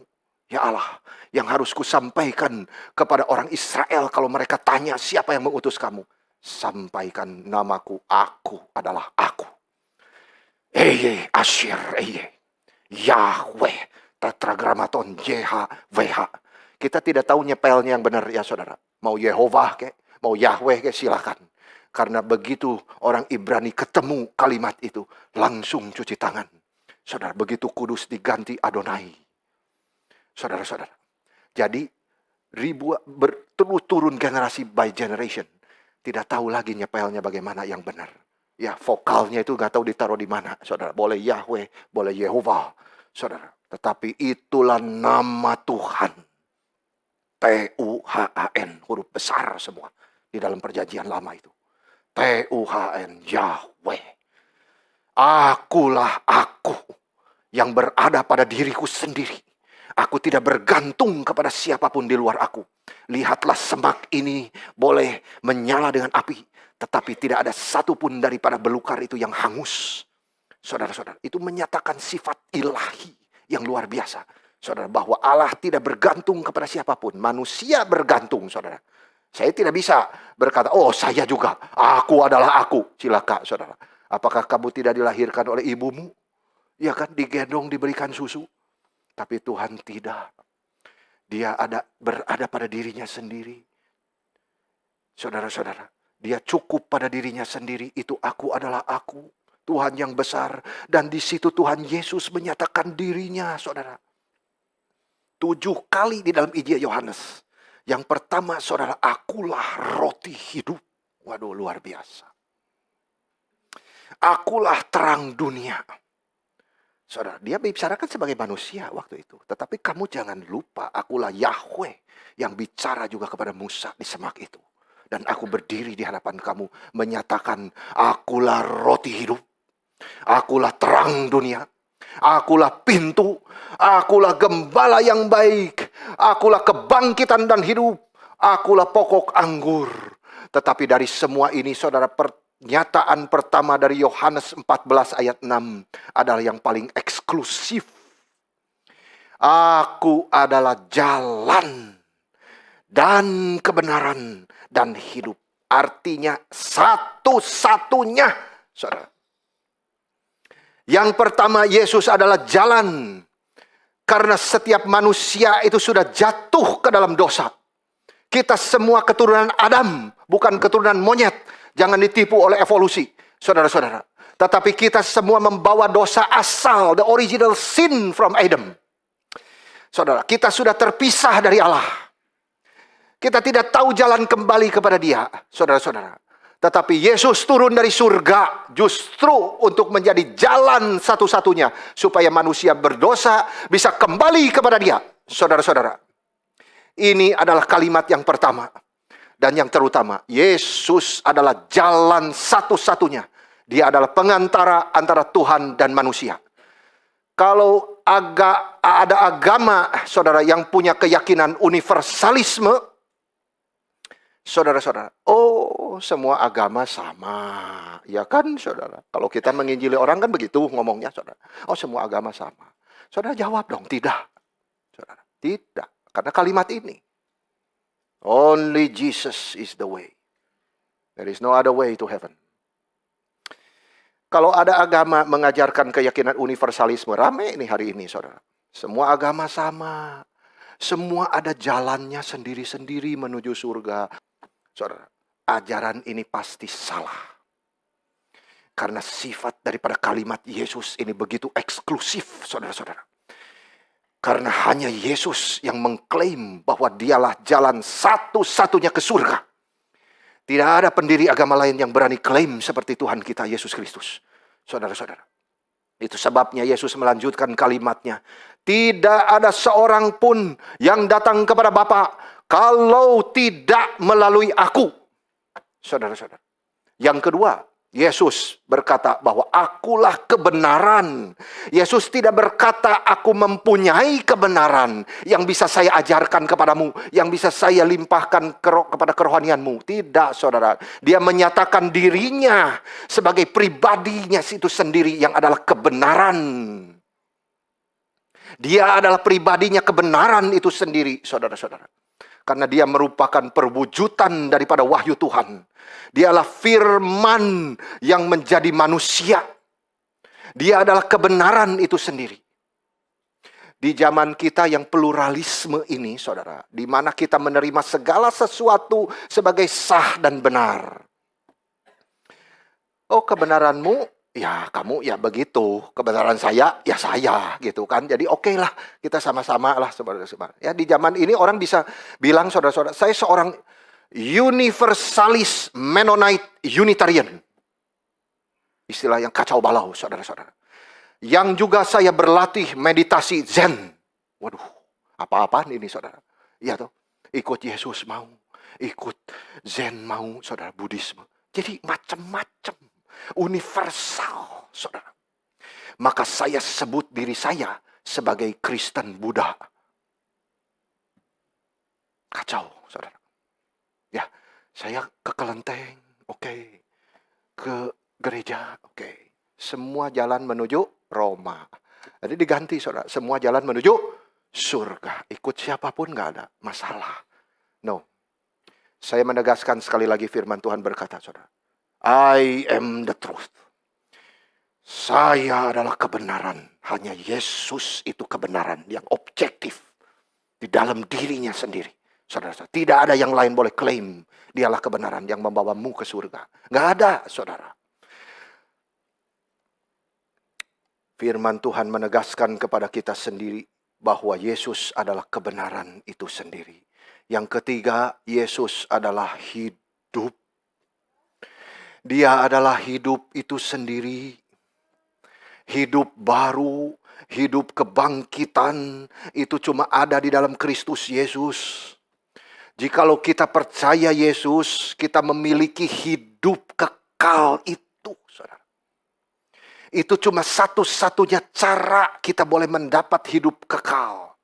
Ya Allah, yang harus kusampaikan kepada orang Israel kalau mereka tanya siapa yang mengutus kamu. Sampaikan namaku, aku adalah aku. Eye, Asyir, Eye. Yahweh, Tetragrammaton, YHWH. Kita tidak tahu nyepelnya yang benar ya, saudara. Mau Yehovah kek, mau Yahweh kek, silakan. Karena begitu orang Ibrani ketemu kalimat itu, langsung cuci tangan. Saudara, begitu kudus diganti Adonai. Saudara-saudara. Jadi, turun generasi by generation. Tidak tahu lagi nyepelnya bagaimana yang benar. Ya, vokalnya itu nggak tahu ditaruh di mana. Saudara, boleh Yahweh, boleh Yehovah. saudara. Tetapi itulah nama Tuhan. Tuhan, huruf besar semua di dalam perjanjian lama itu. Tuhan, Yahweh. Akulah aku yang berada pada diriku sendiri. Aku tidak bergantung kepada siapapun di luar aku. Lihatlah, semak ini boleh menyala dengan api, tetapi tidak ada satupun daripada belukar itu yang hangus. Saudara-saudara, itu menyatakan sifat ilahi yang luar biasa. Saudara, bahwa Allah tidak bergantung kepada siapapun. Manusia bergantung, saudara. Saya tidak bisa berkata, oh saya juga, aku adalah aku. Silakan, saudara. Apakah kamu tidak dilahirkan oleh ibumu? Ya kan, digendong, diberikan susu. Tapi Tuhan tidak. Dia berada pada dirinya sendiri. Saudara-saudara, dia cukup pada dirinya sendiri. Itu aku adalah aku. Tuhan yang besar. Dan di situ Tuhan Yesus menyatakan dirinya, saudara. 7 kali di dalam Injil Yohanes. Yang pertama, saudara, akulah roti hidup. Waduh, luar biasa. Akulah terang dunia. Saudara, dia bicarakan sebagai manusia waktu itu. Tetapi kamu jangan lupa, akulah Yahweh yang bicara juga kepada Musa di semak itu. Dan aku berdiri di hadapan kamu menyatakan, akulah roti hidup. Akulah terang dunia. Akulah pintu. Akulah gembala yang baik. Akulah kebangkitan dan hidup. Akulah pokok anggur. Tetapi dari semua ini, saudara, pernyataan pertama dari Yohanes 14 ayat 6 adalah yang paling eksklusif. Aku adalah jalan dan kebenaran dan hidup. Artinya satu-satunya, saudara. Yang pertama, Yesus adalah jalan. Karena setiap manusia itu sudah jatuh ke dalam dosa. Kita semua keturunan Adam, bukan keturunan monyet. Jangan ditipu oleh evolusi, saudara-saudara. Tetapi kita semua membawa dosa asal, the original sin from Adam. Saudara, kita sudah terpisah dari Allah. Kita tidak tahu jalan kembali kepada Dia, saudara-saudara. Tetapi Yesus turun dari surga justru untuk menjadi jalan satu-satunya supaya manusia berdosa bisa kembali kepada Dia, saudara-saudara. Ini adalah kalimat yang pertama. Dan yang terutama, Yesus adalah jalan satu-satunya. Dia adalah pengantara antara Tuhan dan manusia. Kalau ada agama, saudara, yang punya keyakinan universalisme, saudara-saudara, oh semua agama sama. Ya kan, saudara? Kalau kita menginjili orang kan begitu ngomongnya, saudara. Oh semua agama sama. Saudara jawab dong, tidak. Saudara, tidak. Karena kalimat ini. Only Jesus is the way. There is no other way to heaven. Kalau ada agama mengajarkan keyakinan universalisme, rame ini hari ini, saudara. Semua agama sama. Semua ada jalannya sendiri-sendiri menuju surga. Saudara, ajaran ini pasti salah. Karena sifat daripada kalimat Yesus ini begitu eksklusif, saudara-saudara. Karena hanya Yesus yang mengklaim bahwa dialah jalan satu-satunya ke surga. Tidak ada pendiri agama lain yang berani klaim seperti Tuhan kita Yesus Kristus. Saudara-saudara. Itu sebabnya Yesus melanjutkan kalimatnya. Tidak ada seorang pun yang datang kepada Bapa kalau tidak melalui aku. Saudara-saudara. Yang kedua, Yesus berkata bahwa akulah kebenaran. Yesus tidak berkata aku mempunyai kebenaran yang bisa saya ajarkan kepadamu, yang bisa saya limpahkan kepada kerohanianmu. Tidak, saudara. Dia menyatakan dirinya sebagai pribadinya itu sendiri yang adalah kebenaran. Dia adalah pribadinya kebenaran itu sendiri, saudara-saudara. Karena dia merupakan perwujudan daripada wahyu Tuhan. Dialah firman yang menjadi manusia. Dia adalah kebenaran itu sendiri. Di zaman kita yang pluralisme ini, saudara, di mana kita menerima segala sesuatu sebagai sah dan benar. Oh, kebenaranmu, ya kamu ya begitu. Kebenaran saya, ya saya, gitu kan. Jadi oke lah, kita sama-sama lah, saudara-saudara. Ya, di zaman ini orang bisa bilang, saudara-saudara, saya seorang universalis Mennonite Unitarian. Istilah yang kacau balau, saudara-saudara. Yang juga saya berlatih meditasi Zen. Waduh, apa-apaan ini saudara? Iya toh, ikut Yesus mau, ikut Zen mau, saudara, Buddhisme. Jadi macam-macam, universal, saudara. Maka saya sebut diri saya sebagai Kristen Buddha. Kacau, saudara. Ya, saya ke kelenteng, oke. Ke gereja, oke. Semua jalan menuju Roma. Jadi diganti, saudara. Semua jalan menuju surga. Ikut siapapun nggak ada masalah. No. Saya menegaskan sekali lagi firman Tuhan berkata, saudara. I am the truth. Saya adalah kebenaran. Hanya Yesus itu kebenaran yang objektif. Di dalam dirinya sendiri. Saudara, tidak ada yang lain boleh klaim dialah kebenaran yang membawamu ke surga. Nggak ada, saudara. Firman Tuhan menegaskan kepada kita sendiri bahwa Yesus adalah kebenaran itu sendiri. Yang ketiga, Yesus adalah hidup. Dia adalah hidup itu sendiri. Hidup baru, hidup kebangkitan itu cuma ada di dalam Kristus Yesus. Jikalau kita percaya Yesus, kita memiliki hidup kekal itu, saudara. Itu cuma satu-satunya cara kita boleh mendapat hidup kekal.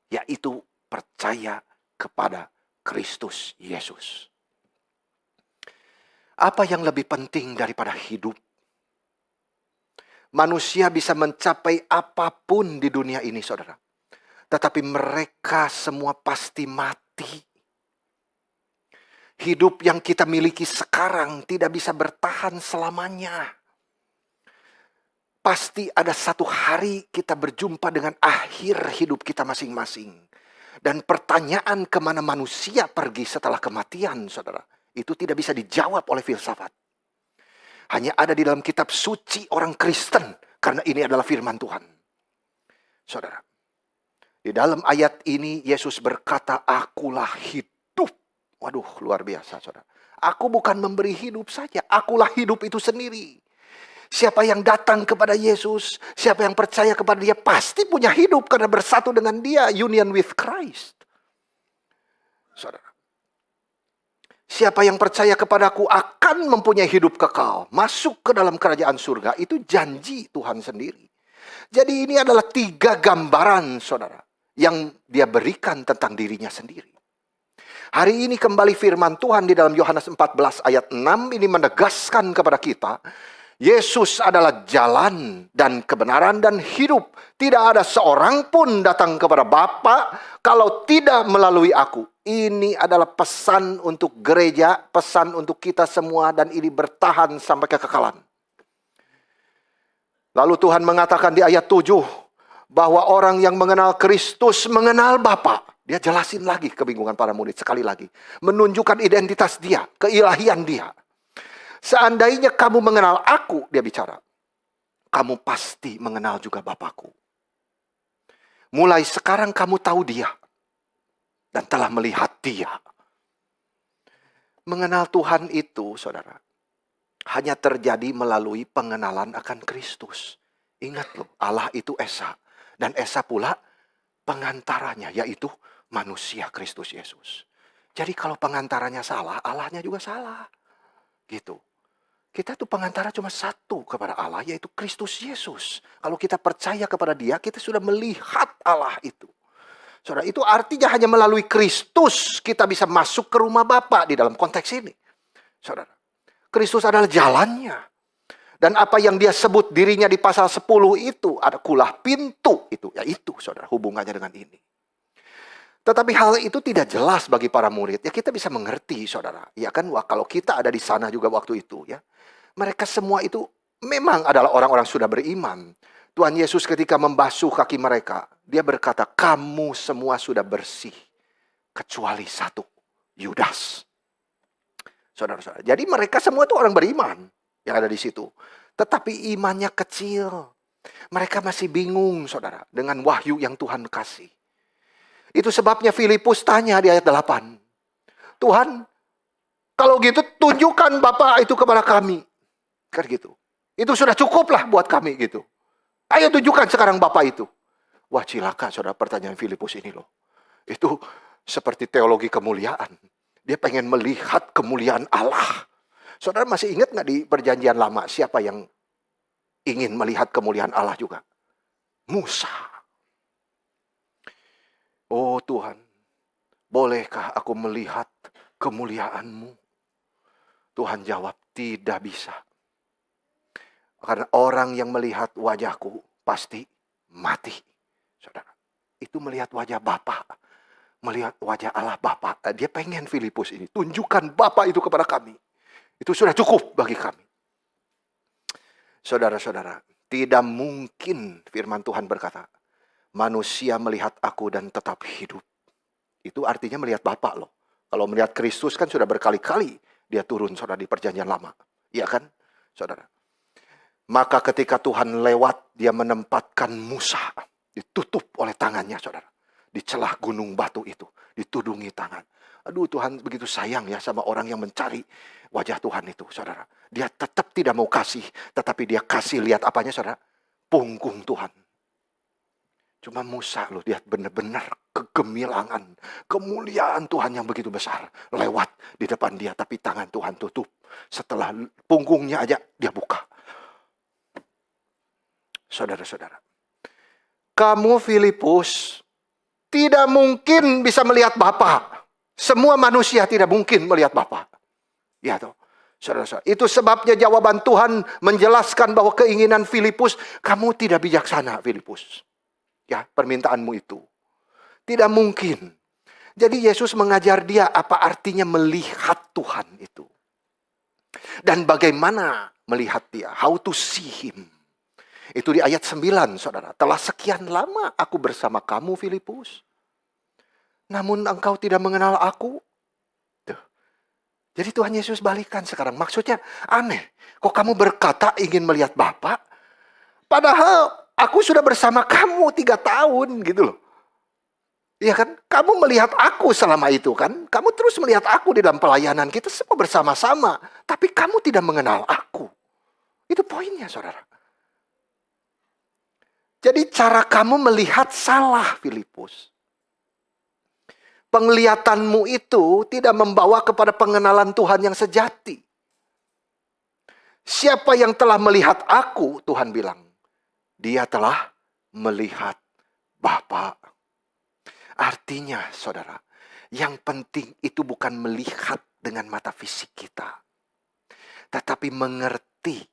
Yaitu percaya kepada Kristus Yesus. Apa yang lebih penting daripada hidup? Manusia bisa mencapai apapun di dunia ini, saudara. Tetapi mereka semua pasti mati. Hidup yang kita miliki sekarang tidak bisa bertahan selamanya. Pasti ada satu hari kita berjumpa dengan akhir hidup kita masing-masing. Dan pertanyaan kemana manusia pergi setelah kematian, saudara, itu tidak bisa dijawab oleh filsafat. Hanya ada di dalam kitab suci orang Kristen, karena ini adalah firman Tuhan. Saudara, di dalam ayat ini Yesus berkata, akulah hidup. Waduh, luar biasa, saudara. Aku bukan memberi hidup saja, akulah hidup itu sendiri. Siapa yang datang kepada Yesus, siapa yang percaya kepada Dia, pasti punya hidup karena bersatu dengan Dia, union with Christ. Saudara, siapa yang percaya kepadaku akan mempunyai hidup kekal, masuk ke dalam kerajaan surga, itu janji Tuhan sendiri. Jadi ini adalah 3 gambaran, saudara, yang Dia berikan tentang dirinya sendiri. Hari ini kembali firman Tuhan di dalam Yohanes 14 ayat 6 ini menegaskan kepada kita, Yesus adalah jalan dan kebenaran dan hidup. Tidak ada seorang pun datang kepada Bapa kalau tidak melalui aku. Ini adalah pesan untuk gereja, pesan untuk kita semua, dan ini bertahan sampai kekekalan. Lalu Tuhan mengatakan di ayat 7 bahwa orang yang mengenal Kristus mengenal Bapa. Dia jelasin lagi kebingungan para murid sekali lagi. Menunjukkan identitas Dia, keilahian Dia. Seandainya kamu mengenal aku, dia bicara, kamu pasti mengenal juga Bapakku. Mulai sekarang kamu tahu Dia dan telah melihat Dia. Mengenal Tuhan itu, saudara, hanya terjadi melalui pengenalan akan Kristus. Ingat loh, Allah itu Esa. Dan Esa pula pengantaranya, yaitu manusia Kristus Yesus. Jadi kalau pengantaranya salah, Allahnya juga salah. Gitu. Kita tuh pengantara cuma satu kepada Allah, yaitu Kristus Yesus. Kalau kita percaya kepada Dia, kita sudah melihat Allah itu. Saudara, itu artinya hanya melalui Kristus kita bisa masuk ke rumah Bapa di dalam konteks ini. Saudara, Kristus adalah jalannya. Dan apa yang Dia sebut dirinya di pasal 10 itu, ada kulah pintu itu. Ya itu, saudara, hubungannya dengan ini. Tetapi hal itu tidak jelas bagi para murid. Ya kita bisa mengerti, saudara. Ya kan, wah, kalau kita ada di sana juga waktu itu, ya. Mereka semua itu memang adalah orang-orang sudah beriman. Tuhan Yesus ketika membasuh kaki mereka, Dia berkata, kamu semua sudah bersih. Kecuali satu, Yudas. Saudara-saudara. Jadi mereka semua itu orang beriman yang ada di situ. Tetapi imannya kecil. Mereka masih bingung, saudara, dengan wahyu yang Tuhan kasih. Itu sebabnya Filipus tanya di ayat 8. Tuhan, kalau gitu tunjukkan Bapa itu kepada kami. Kan gitu. Itu sudah cukup lah buat kami gitu. Ayo tunjukkan sekarang Bapa itu. Wah cilaka saudara pertanyaan Filipus ini loh. Itu seperti teologi kemuliaan. Dia pengen melihat kemuliaan Allah. Saudara masih ingat nggak di perjanjian lama siapa yang ingin melihat kemuliaan Allah juga? Musa. Oh Tuhan, bolehkah aku melihat kemuliaan-Mu? Tuhan jawab, tidak bisa. Karena orang yang melihat wajahku pasti mati. Saudara, itu melihat wajah Bapa, melihat wajah Allah Bapa. Dia pengen Filipus ini, tunjukkan Bapa itu kepada kami. Itu sudah cukup bagi kami. Saudara-saudara, tidak mungkin firman Tuhan berkata, manusia melihat aku dan tetap hidup. Itu artinya melihat Bapa loh. Kalau melihat Kristus kan sudah berkali-kali dia turun saudara di perjanjian lama. Iya kan saudara? Maka ketika Tuhan lewat, dia menempatkan Musa. Ditutup oleh tangannya saudara. Di celah gunung batu itu. Ditudungi tangan. Aduh Tuhan begitu sayang ya sama orang yang mencari wajah Tuhan itu saudara. Dia tetap tidak mau kasih. Tetapi dia kasih lihat apanya saudara? Punggung Tuhan. Cuma Musa loh, dia benar-benar kegemilangan, kemuliaan Tuhan yang begitu besar. Lewat di depan dia, tapi tangan Tuhan tutup. Setelah punggungnya aja, dia buka. Saudara-saudara, kamu Filipus tidak mungkin bisa melihat Bapa. Semua manusia tidak mungkin melihat Bapa. Ya toh. Saudara-saudara, itu sebabnya jawaban Tuhan menjelaskan bahwa keinginan Filipus, kamu tidak bijaksana Filipus. Ya, permintaanmu itu. Tidak mungkin. Jadi Yesus mengajar dia apa artinya melihat Tuhan itu. Dan bagaimana melihat dia. How to see him. Itu di ayat 9 saudara. Telah sekian lama aku bersama kamu Filipus. Namun engkau tidak mengenal aku. Tuh. Jadi Tuhan Yesus balikan sekarang. Maksudnya aneh. Kok kamu berkata ingin melihat Bapa? Padahal aku sudah bersama kamu 3 tahun gitu loh. Iya kan? Kamu melihat aku selama itu kan? Kamu terus melihat aku di dalam pelayanan. Kita semua bersama-sama. Tapi kamu tidak mengenal aku. Itu poinnya saudara. Jadi cara kamu melihat salah Filipus. Penglihatanmu itu tidak membawa kepada pengenalan Tuhan yang sejati. Siapa yang telah melihat aku, Tuhan bilang. Dia telah melihat Bapa. Artinya, saudara, yang penting itu bukan melihat dengan mata fisik kita. Tetapi mengerti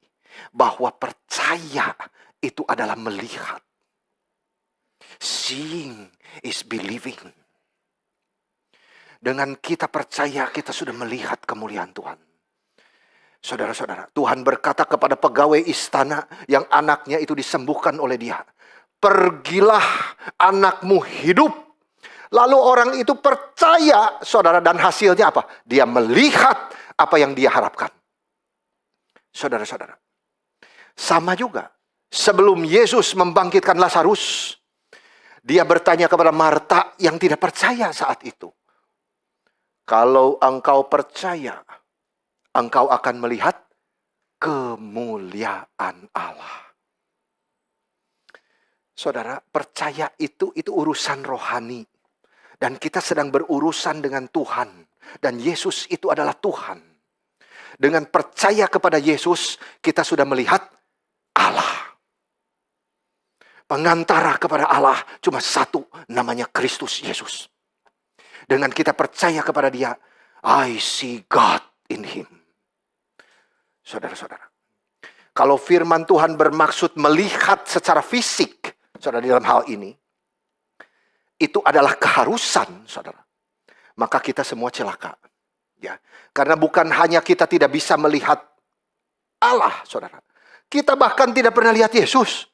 bahwa percaya itu adalah melihat. Seeing is believing. Dengan kita percaya, kita sudah melihat kemuliaan Tuhan. Saudara-saudara, Tuhan berkata kepada pegawai istana yang anaknya itu disembuhkan oleh dia. Pergilah, anakmu hidup. Lalu orang itu percaya, saudara, dan hasilnya apa? Dia melihat apa yang dia harapkan. Saudara-saudara, sama juga. Sebelum Yesus membangkitkan Lazarus, dia bertanya kepada Marta yang tidak percaya saat itu. Kalau engkau percaya, engkau akan melihat kemuliaan Allah. Saudara, percaya itu urusan rohani. Dan kita sedang berurusan dengan Tuhan. Dan Yesus itu adalah Tuhan. Dengan percaya kepada Yesus, kita sudah melihat Allah. Pengantara kepada Allah cuma satu, namanya Kristus Yesus. Dengan kita percaya kepada dia, I see God in him. Saudara-saudara, kalau firman Tuhan bermaksud melihat secara fisik, saudara, dalam hal ini, itu adalah keharusan, saudara. Maka kita semua celaka. Ya, karena bukan hanya kita tidak bisa melihat Allah, saudara. Kita bahkan tidak pernah lihat Yesus.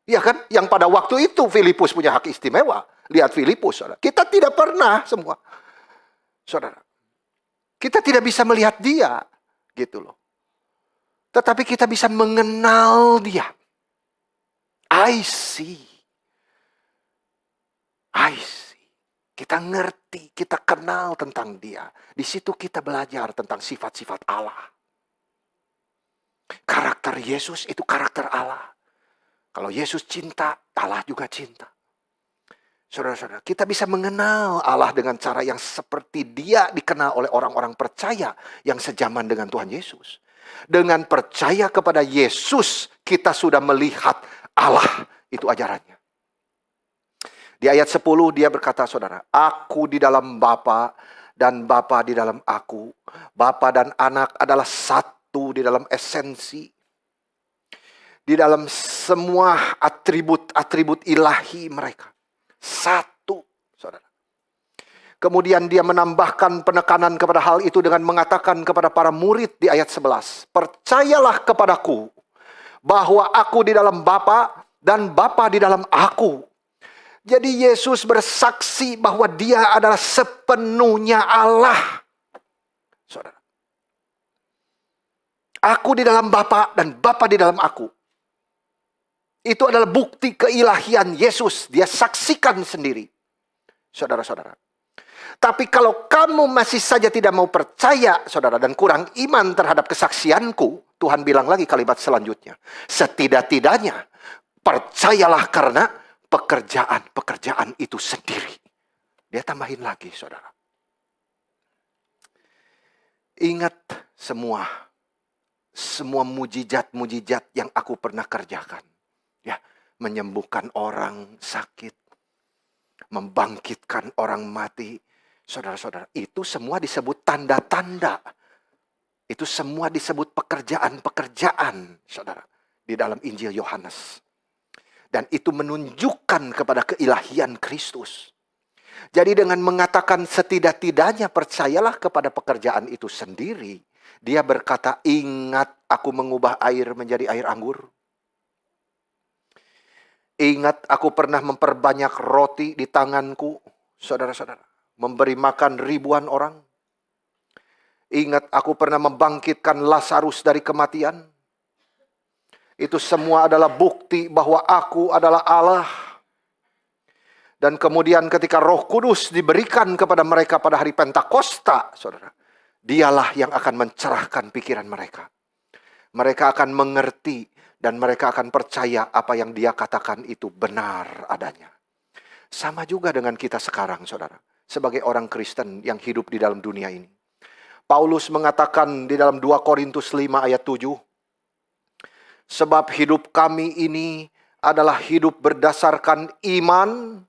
Ya kan? Yang pada waktu itu Filipus punya hak istimewa. Lihat Filipus, saudara. Kita tidak pernah semua. Saudara. Kita tidak bisa melihat dia. Gitu loh. Tetapi kita bisa mengenal dia. I see. Kita ngerti, kita kenal tentang dia. Di situ kita belajar tentang sifat-sifat Allah. Karakter Yesus itu karakter Allah. Kalau Yesus cinta, Allah juga cinta. Saudara-saudara, kita bisa mengenal Allah dengan cara yang seperti Dia dikenal oleh orang-orang percaya yang sejaman dengan Tuhan Yesus. Dengan percaya kepada Yesus, kita sudah melihat Allah. Itu ajarannya. Di ayat 10 dia berkata, saudara, aku di dalam Bapa dan Bapa di dalam aku. Bapa dan anak adalah satu di dalam esensi. Di dalam semua atribut-atribut ilahi mereka. Satu, saudara. Kemudian dia menambahkan penekanan kepada hal itu dengan mengatakan kepada para murid di ayat 11. Percayalah kepadaku bahwa aku di dalam Bapa dan Bapa di dalam aku. Jadi Yesus bersaksi bahwa dia adalah sepenuhnya Allah. Saudara. Aku di dalam Bapa dan Bapa di dalam aku. Itu adalah bukti keilahian Yesus. Dia saksikan sendiri. Saudara-saudara. Tapi kalau kamu masih saja tidak mau percaya, saudara, dan kurang iman terhadap kesaksianku, Tuhan bilang lagi kalimat selanjutnya. Setidak-tidaknya, percayalah karena pekerjaan-pekerjaan itu sendiri. Dia tambahin lagi, saudara. Ingat semua mujizat-mujizat yang aku pernah kerjakan. Ya, menyembuhkan orang sakit, membangkitkan orang mati. Saudara-saudara, itu semua disebut tanda-tanda. Itu semua disebut pekerjaan-pekerjaan, saudara, di dalam Injil Yohanes. Dan itu menunjukkan kepada keilahian Kristus. Jadi dengan mengatakan setidak-tidaknya percayalah kepada pekerjaan itu sendiri. Dia berkata, ingat aku mengubah air menjadi air anggur. Ingat aku pernah memperbanyak roti di tanganku, saudara-saudara. Memberi makan ribuan orang. Ingat aku pernah membangkitkan Lazarus dari kematian. Itu semua adalah bukti bahwa aku adalah Allah. Dan kemudian ketika Roh Kudus diberikan kepada mereka pada hari Pentakosta, saudara, dialah yang akan mencerahkan pikiran mereka. Mereka akan mengerti dan mereka akan percaya apa yang dia katakan itu benar adanya. Sama juga dengan kita sekarang, saudara. Sebagai orang Kristen yang hidup di dalam dunia ini. Paulus mengatakan di dalam 2 Korintus 5 ayat 7. Sebab hidup kami ini adalah hidup berdasarkan iman,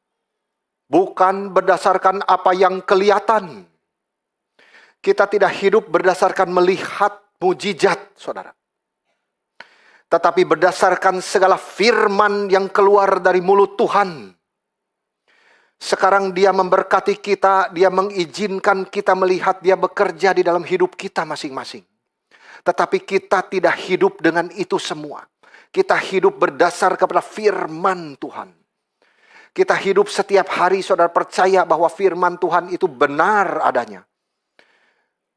bukan berdasarkan apa yang kelihatan. Kita tidak hidup berdasarkan melihat mujizat, saudara. Tetapi berdasarkan segala firman yang keluar dari mulut Tuhan. Sekarang dia memberkati kita, dia mengizinkan kita melihat dia bekerja di dalam hidup kita masing-masing. Tetapi kita tidak hidup dengan itu semua. Kita hidup berdasar kepada firman Tuhan. Kita hidup setiap hari, saudara, percaya bahwa firman Tuhan itu benar adanya.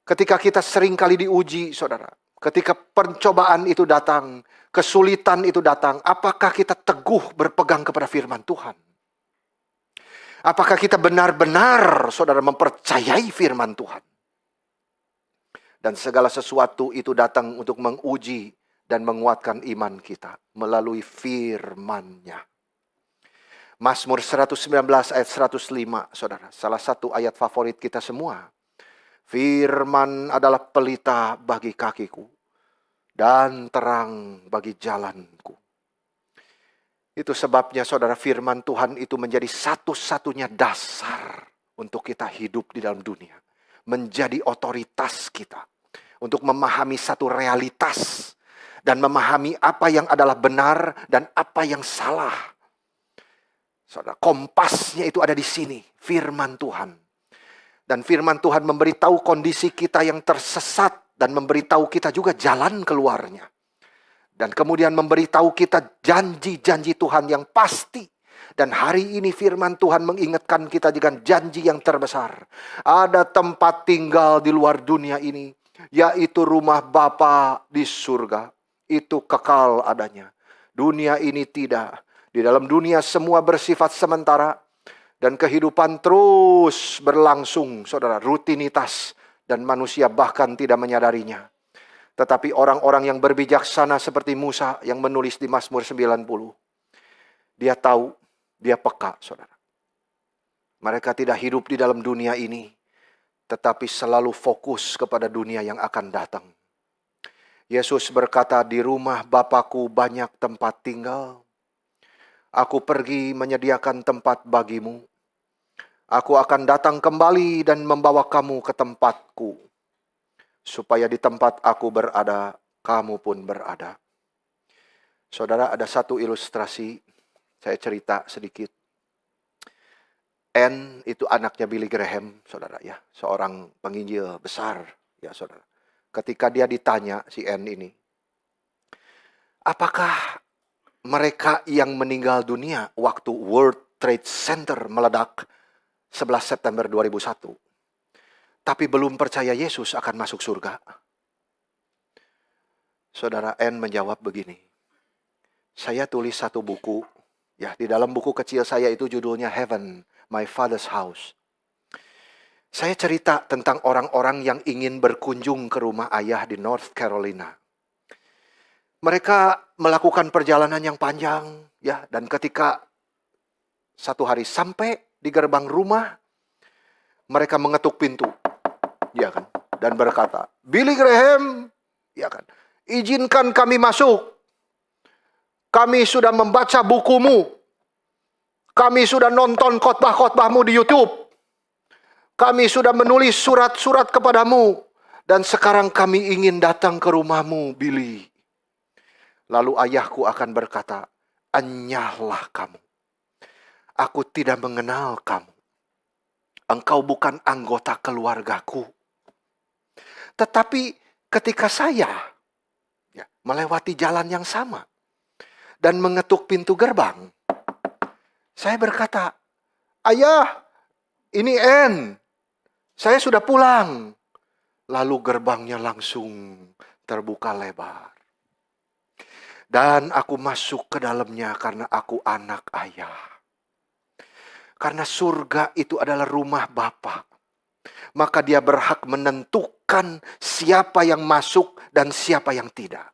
Ketika kita seringkali diuji, saudara. Ketika pencobaan itu datang, kesulitan itu datang, apakah kita teguh berpegang kepada firman Tuhan? Apakah kita benar-benar, saudara, mempercayai firman Tuhan? Dan segala sesuatu itu datang untuk menguji dan menguatkan iman kita melalui firman-Nya. Mazmur 119 ayat 105, saudara. Salah satu ayat favorit kita semua. Firman adalah pelita bagi kakiku dan terang bagi jalanku. Itu sebabnya, saudara, firman Tuhan itu menjadi satu-satunya dasar untuk kita hidup di dalam dunia. Menjadi otoritas kita. Untuk memahami satu realitas. Dan memahami apa yang adalah benar dan apa yang salah. Saudara, kompasnya itu ada di sini. Firman Tuhan. Dan firman Tuhan memberitahu kondisi kita yang tersesat. Dan memberitahu kita juga jalan keluarnya. Dan kemudian memberitahu kita janji-janji Tuhan yang pasti. Dan hari ini firman Tuhan mengingatkan kita dengan janji yang terbesar. Ada tempat tinggal di luar dunia ini. Yaitu rumah Bapa di surga. Itu kekal adanya. Dunia ini tidak. Di dalam dunia semua bersifat sementara. Dan kehidupan terus berlangsung, saudara, rutinitas. Dan manusia bahkan tidak menyadarinya. Tetapi orang-orang yang berbijaksana seperti Musa yang menulis di Mazmur 90. Dia tahu, dia peka, saudara. Mereka tidak hidup di dalam dunia ini, tetapi selalu fokus kepada dunia yang akan datang. Yesus berkata, di rumah Bapa-Ku banyak tempat tinggal. Aku pergi menyediakan tempat bagimu. Aku akan datang kembali dan membawa kamu ke tempatku, supaya di tempat aku berada, kamu pun berada. Saudara, ada satu ilustrasi, saya cerita sedikit. Anne itu anaknya Billy Graham, saudara ya, seorang penginjil besar, ya saudara. Ketika dia ditanya, si Anne ini, apakah mereka yang meninggal dunia waktu World Trade Center meledak 11 September 2001, tapi belum percaya Yesus akan masuk surga? Saudara, Anne menjawab begini, saya tulis satu buku, ya di dalam buku kecil saya itu judulnya Heaven, My Father's House. Saya cerita tentang orang-orang yang ingin berkunjung ke rumah ayah di North Carolina. Mereka melakukan perjalanan yang panjang, ya, dan ketika satu hari sampai di gerbang rumah, mereka mengetuk pintu, ya kan, dan berkata, Billy Graham, ya kan, izinkan kami masuk. Kami sudah membaca bukumu. Kami sudah nonton khotbah-khotbahmu di YouTube. Kami sudah menulis surat-surat kepadamu. Dan sekarang kami ingin datang ke rumahmu, Billy. Lalu ayahku akan berkata, enyahlah kamu. Aku tidak mengenal kamu. Engkau bukan anggota keluargaku. Tetapi ketika saya melewati jalan yang sama dan mengetuk pintu gerbang, saya berkata, ayah, ini Anne. Saya sudah pulang. Lalu gerbangnya langsung terbuka lebar. Dan aku masuk ke dalamnya karena aku anak ayah. Karena surga itu adalah rumah Bapa. Maka dia berhak menentukan siapa yang masuk dan siapa yang tidak.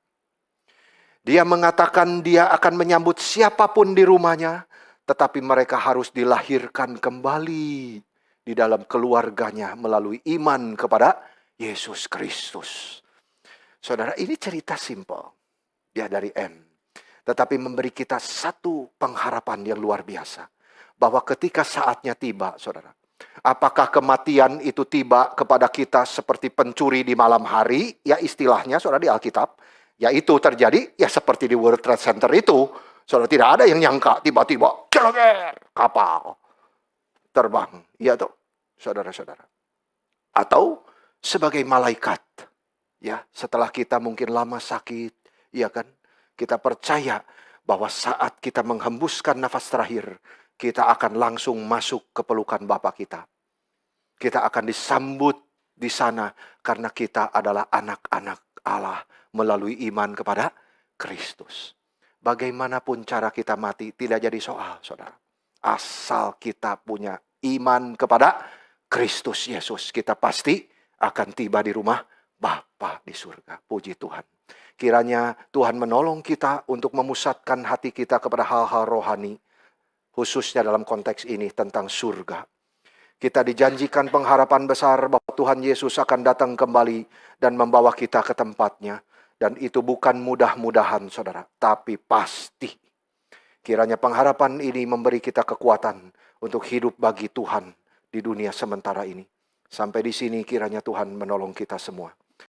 Dia mengatakan dia akan menyambut siapapun di rumahnya, tetapi mereka harus dilahirkan kembali di dalam keluarganya melalui iman kepada Yesus Kristus. Saudara, ini cerita simpel ya dari Anne, tetapi memberi kita satu pengharapan yang luar biasa, bahwa ketika saatnya tiba, saudara, apakah kematian itu tiba kepada kita seperti pencuri di malam hari, ya istilahnya saudara di Alkitab, ya itu terjadi ya seperti di World Trade Center itu. Saudara, tidak ada yang nyangka tiba-tiba kapal terbang, iya tuh, saudara-saudara. Atau sebagai malaikat, ya setelah kita mungkin lama sakit, ya kan, kita percaya bahwa saat kita menghembuskan nafas terakhir, kita akan langsung masuk ke pelukan Bapa kita. Kita akan disambut di sana karena kita adalah anak-anak Allah melalui iman kepada Kristus. Bagaimanapun cara kita mati tidak jadi soal, saudara. Asal kita punya iman kepada Kristus Yesus, kita pasti akan tiba di rumah Bapa di surga. Puji Tuhan. Kiranya Tuhan menolong kita untuk memusatkan hati kita kepada hal-hal rohani, khususnya dalam konteks ini tentang surga. Kita dijanjikan pengharapan besar bahwa Tuhan Yesus akan datang kembali dan membawa kita ke tempatnya. Dan itu bukan mudah-mudahan, saudara, tapi pasti. Kiranya pengharapan ini memberi kita kekuatan untuk hidup bagi Tuhan di dunia sementara ini. Sampai di sini kiranya Tuhan menolong kita semua.